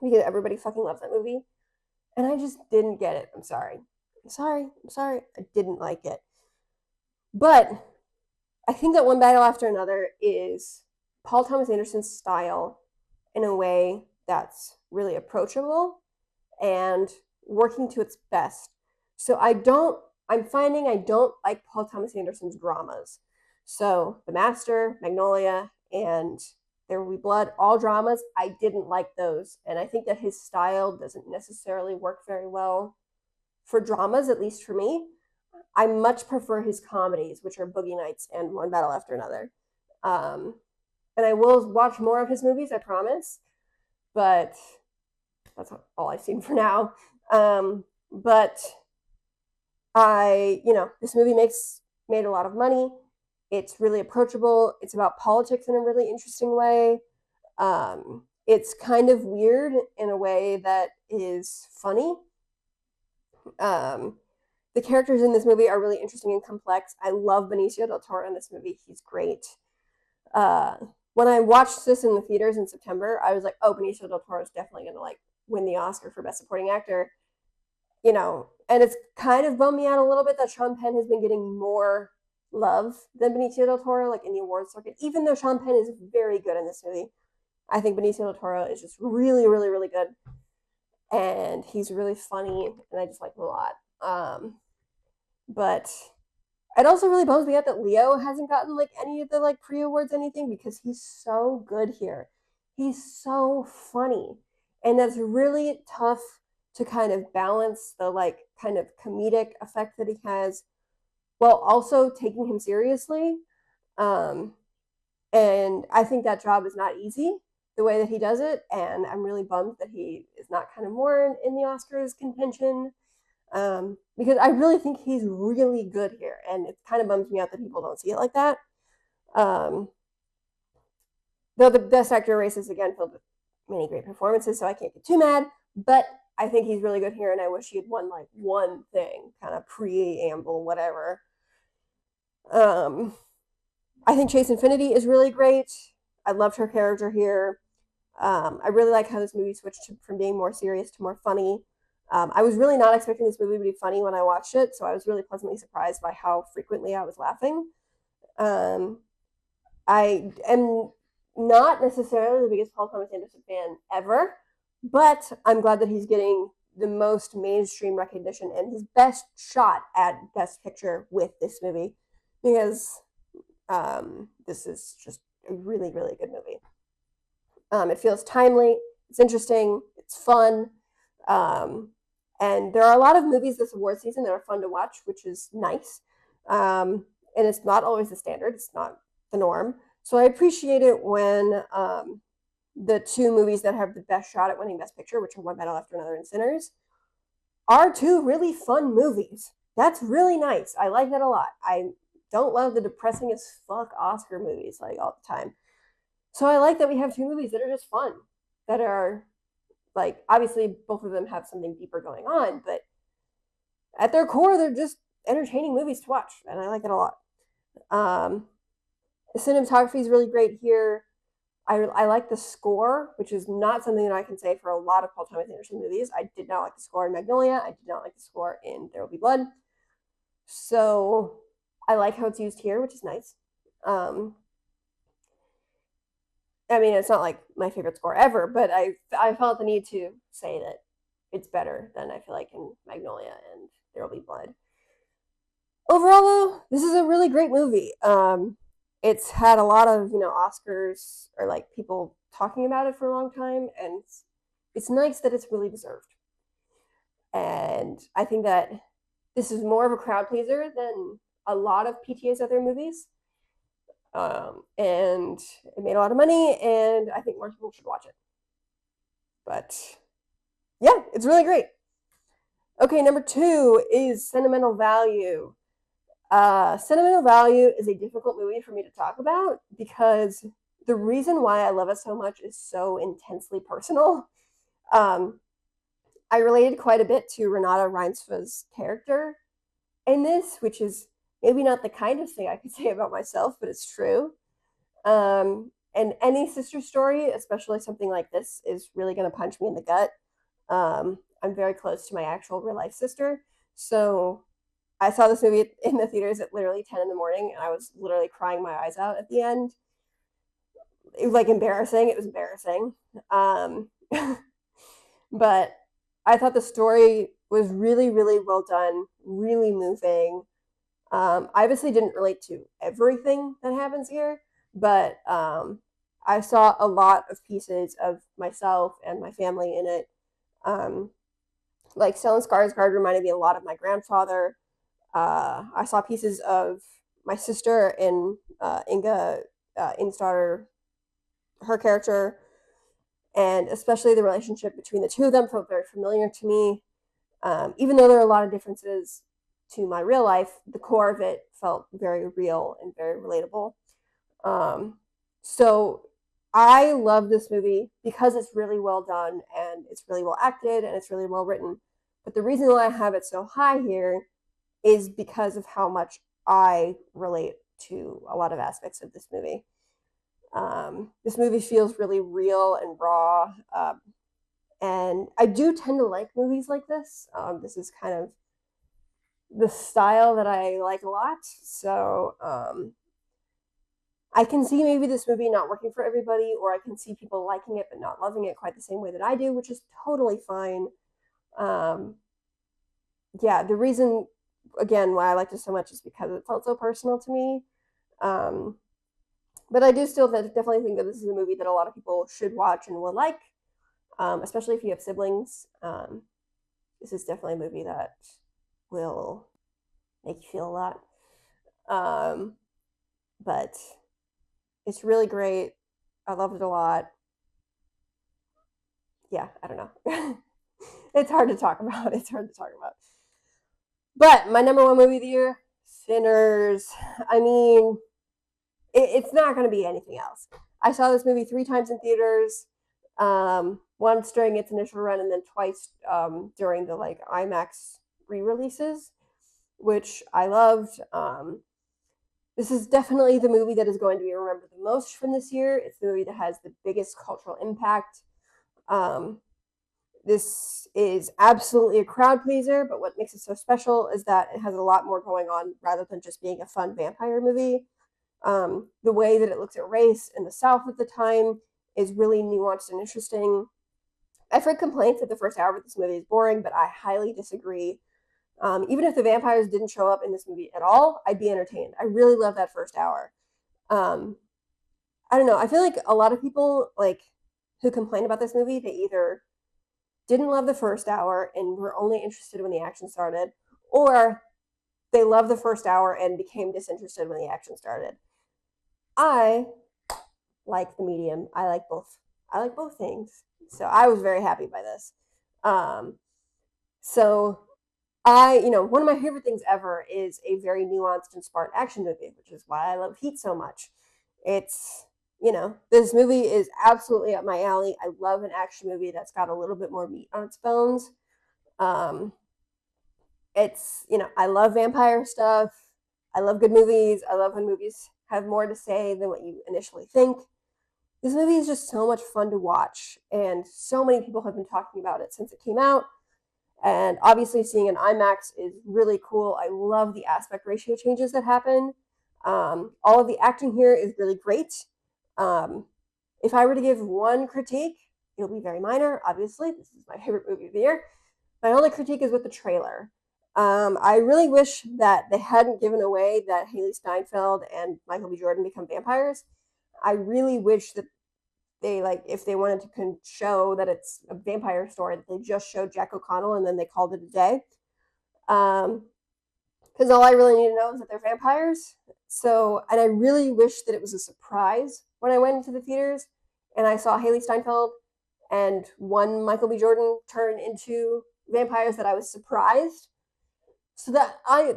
because everybody fucking loves that movie. And I just didn't get it. I'm sorry. I didn't like it. But I think that One Battle After Another is Paul Thomas Anderson's style in a way that's really approachable and working to its best. So I'm finding I don't like Paul Thomas Anderson's dramas. So The Master, Magnolia, and There Will Be Blood, all dramas, I didn't like those. And I think that his style doesn't necessarily work very well for dramas, at least for me. I much prefer his comedies, which are Boogie Nights and One Battle After Another. And I will watch more of his movies, I promise. But that's all I've seen for now. But this movie made a lot of money. It's really approachable. It's about politics in a really interesting way. It's kind of weird in a way that is funny. The characters in this movie are really interesting and complex. I love Benicio del Toro in this movie. He's great. When I watched this in the theaters in September, I was like, oh, Benicio del Toro is definitely going to like win the Oscar for Best Supporting Actor. And it's kind of bummed me out a little bit that Sean Penn has been getting more love than Benicio del Toro, like in the awards circuit, even though Sean Penn is very good in this movie. I think Benicio del Toro is just really, really, really good. And he's really funny, and I just like him a lot. But it also really bums me out that Leo hasn't gotten like any of the like pre-awards anything, because he's so good here. He's so funny. And that's really tough to kind of balance the like kind of comedic effect that he has while also taking him seriously. And I think that job is not easy, the way that he does it. And I'm really bummed that he is not kind of more in the Oscars contention. Because I really think he's really good here, and it kind of bums me out that people don't see it like that. Though the Best Actor race is again filled with many great performances, so I can't get too mad, but I think he's really good here, and I wish he had won like one thing, kind of preamble, whatever. Um, I think Chase Infinity is really great. I loved her character here. I really like how this movie switched from being more serious to more funny. I was really not expecting this movie to be funny when I watched it, so I was really pleasantly surprised by how frequently I was laughing. Um, I am not necessarily the biggest Paul Thomas Anderson fan ever, but I'm glad that he's getting the most mainstream recognition and his best shot at Best Picture with this movie, because this is just a really, really good movie. It feels timely, it's interesting, it's fun, um, and there are a lot of movies this award season that are fun to watch, which is nice. And it's not always the standard; it's not the norm. So I appreciate it when the two movies that have the best shot at winning Best Picture, which are One Battle After Another and Sinners, are two really fun movies. That's really nice. I like that a lot. I don't love the depressing as fuck Oscar movies like all the time. So I like that we have two movies that are just fun, that are like, obviously both of them have something deeper going on, but at their core they're just entertaining movies to watch, and I like it a lot. Um, the cinematography is really great here. I like the score, which is not something that I can say for a lot of Paul Thomas Anderson movies. I did not like the score in Magnolia. I did not like the score in There Will Be Blood. So I like how it's used here, which is nice. Um, I mean, it's not like my favorite score ever, but I felt the need to say that it's better than I feel like in Magnolia and There Will Be Blood. Overall, though, this is a really great movie. It's had a lot of Oscars or like people talking about it for a long time, and it's nice that it's really deserved. And I think that this is more of a crowd pleaser than a lot of PTA's other movies. And it made a lot of money, and I think more people should watch it. But yeah, it's really great. Okay, number 2 is Sentimental Value. Sentimental Value is a difficult movie for me to talk about because the reason why I love it so much is so intensely personal. Um, I related quite a bit to Renata Reinsva's character in this, which is maybe not the kindest thing I could say about myself, but it's true. And any sister story, especially something like this, is really going to punch me in the gut. I'm very close to my actual real life sister, so I saw this movie in the theaters at literally 10 in the morning, and I was literally crying my eyes out at the end. It was like embarrassing. It was embarrassing. Um, but I thought the story was really, really well done, really moving. I obviously didn't relate to everything that happens here, but I saw a lot of pieces of myself and my family in it. Um, like Stellan Skarsgård reminded me a lot of my grandfather. I saw pieces of my sister in Inga Instar, her character, and especially the relationship between the two of them felt very familiar to me. Even though there are a lot of differences to my real life, the core of it felt very real and very relatable. So I love this movie because it's really well done and it's really well acted and it's really well written. But the reason why I have it so high here is because of how much I relate to a lot of aspects of this movie. This movie feels really real and raw, and I do tend to like movies like this. This is kind of the style that I like a lot, so I can see maybe this movie not working for everybody, or I can see people liking it but not loving it quite the same way that I do, which is totally fine. Um, yeah, the reason, again, why I liked it so much is because it felt so personal to me. Um, but I do still definitely think that this is a movie that a lot of people should watch and will like, especially if you have siblings. This is definitely a movie that will make you feel a lot. But it's really great. I loved it a lot. Yeah, I don't know. It's hard to talk about. It's hard to talk about. But my number 1 movie of the year, Sinners. I mean, it's not going to be anything else. I saw this movie 3 times in theaters. Once during its initial run, and then twice during the like IMAX re-releases, which I loved. This is definitely the movie that is going to be remembered the most from this year. It's the movie that has the biggest cultural impact. Um, this is absolutely a crowd pleaser, but what makes it so special is that it has a lot more going on rather than just being a fun vampire movie. The way that it looks at race in the South at the time is really nuanced and interesting. I've heard complaints that the first hour of this movie is boring, but I highly disagree. Even if the vampires didn't show up in this movie at all, I'd be entertained. I really love that first hour. Um, I don't know. I feel like a lot of people like who complain about this movie, they either didn't love the first hour and were only interested when the action started, or they loved the first hour and became disinterested when the action started. I like the medium. I like both. I like both things. So I was very happy by this. Um, so one of my favorite things ever is a very nuanced and smart action movie, which is why I love Heat so much. It's, this movie is absolutely up my alley. I love an action movie that's got a little bit more meat on its bones. Um, I love vampire stuff. I love good movies. I love when movies have more to say than what you initially think. This movie is just so much fun to watch, and so many people have been talking about it since it came out. And obviously, seeing an IMAX is really cool. I love the aspect ratio changes that happen. All of the acting here is really great. Um, if I were to give one critique, it'll be very minor. Obviously, this is my favorite movie of the year. My only critique is with the trailer. I really wish that they hadn't given away that Haley Steinfeld and Michael B. Jordan become vampires. I really wish that they if they wanted to show that it's a vampire story, that they just showed Jack O'Connell and then they called it a day. Because all I really need to know is that they're vampires. So, and I really wish that it was a surprise when I went into the theaters and I saw Haley Steinfeld and one Michael B. Jordan turn into vampires, that I was surprised. So that I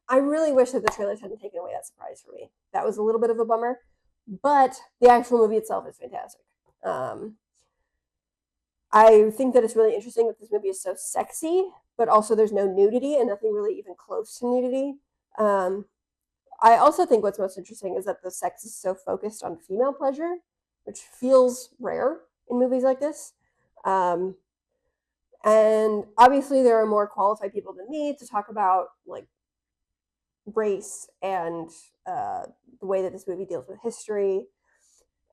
I really wish that the trailers hadn't taken away that surprise for me. That was a little bit of a bummer, but the actual movie itself is fantastic. I think that it's really interesting that this movie is so sexy, but also there's no nudity and nothing really even close to nudity. Um, I also think what's most interesting is that the sex is so focused on female pleasure, which feels rare in movies like this. Um, and obviously, there are more qualified people than me to talk about like race and the way that this movie deals with history,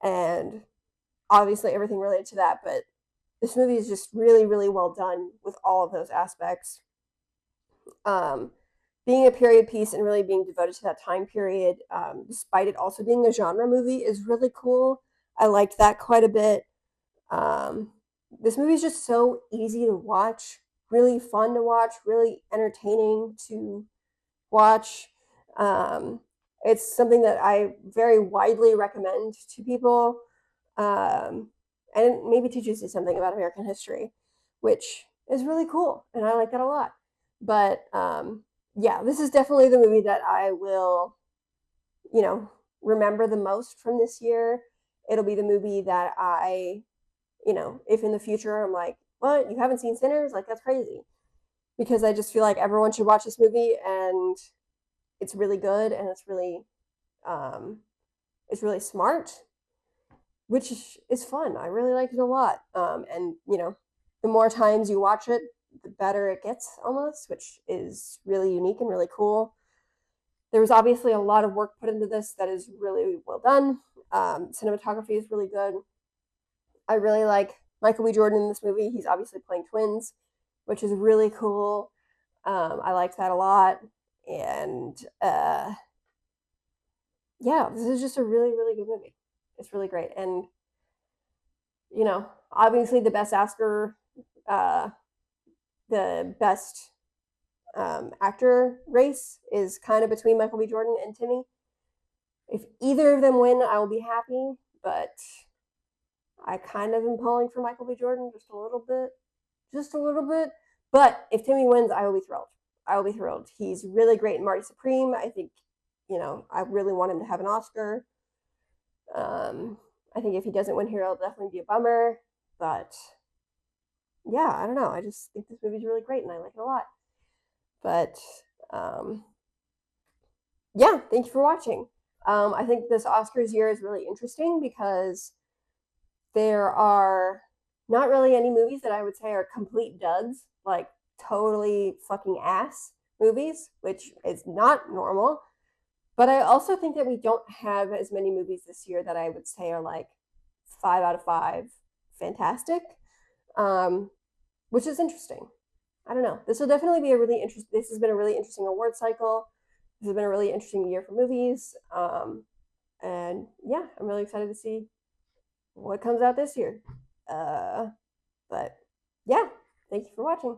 and obviously everything related to that. But this movie is just really, really well done with all of those aspects. Um, being a period piece and really being devoted to that time period, despite it also being a genre movie, is really cool. I liked that quite a bit. Um, this movie is just so easy to watch, really fun to watch, really entertaining to watch. Um, it's something that I very widely recommend to people, um, and maybe teaches you something about American history, which is really cool, and I like that a lot. But yeah, this is definitely the movie that I will, you know, remember the most from this year. It'll be the movie that if in the future I'm like, what, you haven't seen Sinners? Like, that's crazy. Because I just feel like everyone should watch this movie, and it's really good, and um, it's really smart, which is fun. I really like it a lot. And the more times you watch it, the better it gets almost, which is really unique and really cool. There was obviously a lot of work put into this that is really well done. Cinematography is really good. I really like Michael B. Jordan in this movie. He's obviously playing twins, which is really cool. I liked that a lot. And yeah, this is just a really, really good movie. It's really great. And, obviously the best Oscar, uh, the best actor race is kind of between Michael B. Jordan and Timmy. If either of them win, I will be happy, but I kind of am pulling for Michael B. Jordan just a little bit. Just a little bit. But if Timmy wins, I will be thrilled. I will be thrilled. He's really great in Marty Supreme. I think, I really want him to have an Oscar. I think if he doesn't win here, it'll definitely be a bummer. But yeah, I don't know. I just think this movie's really great and I like it a lot. But Yeah, thank you for watching. I think this Oscars year is really interesting because there are not really any movies that I would say are complete duds, like totally fucking ass movies, which is not normal. But I also think that we don't have as many movies this year that I would say are like 5 out of 5 fantastic, um, which is interesting. I don't know. This will definitely be a really interesting. This has been a really interesting award cycle. This has been a really interesting year for movies. And yeah, I'm really excited to see what comes out this year. Uh, but yeah, thank you for watching.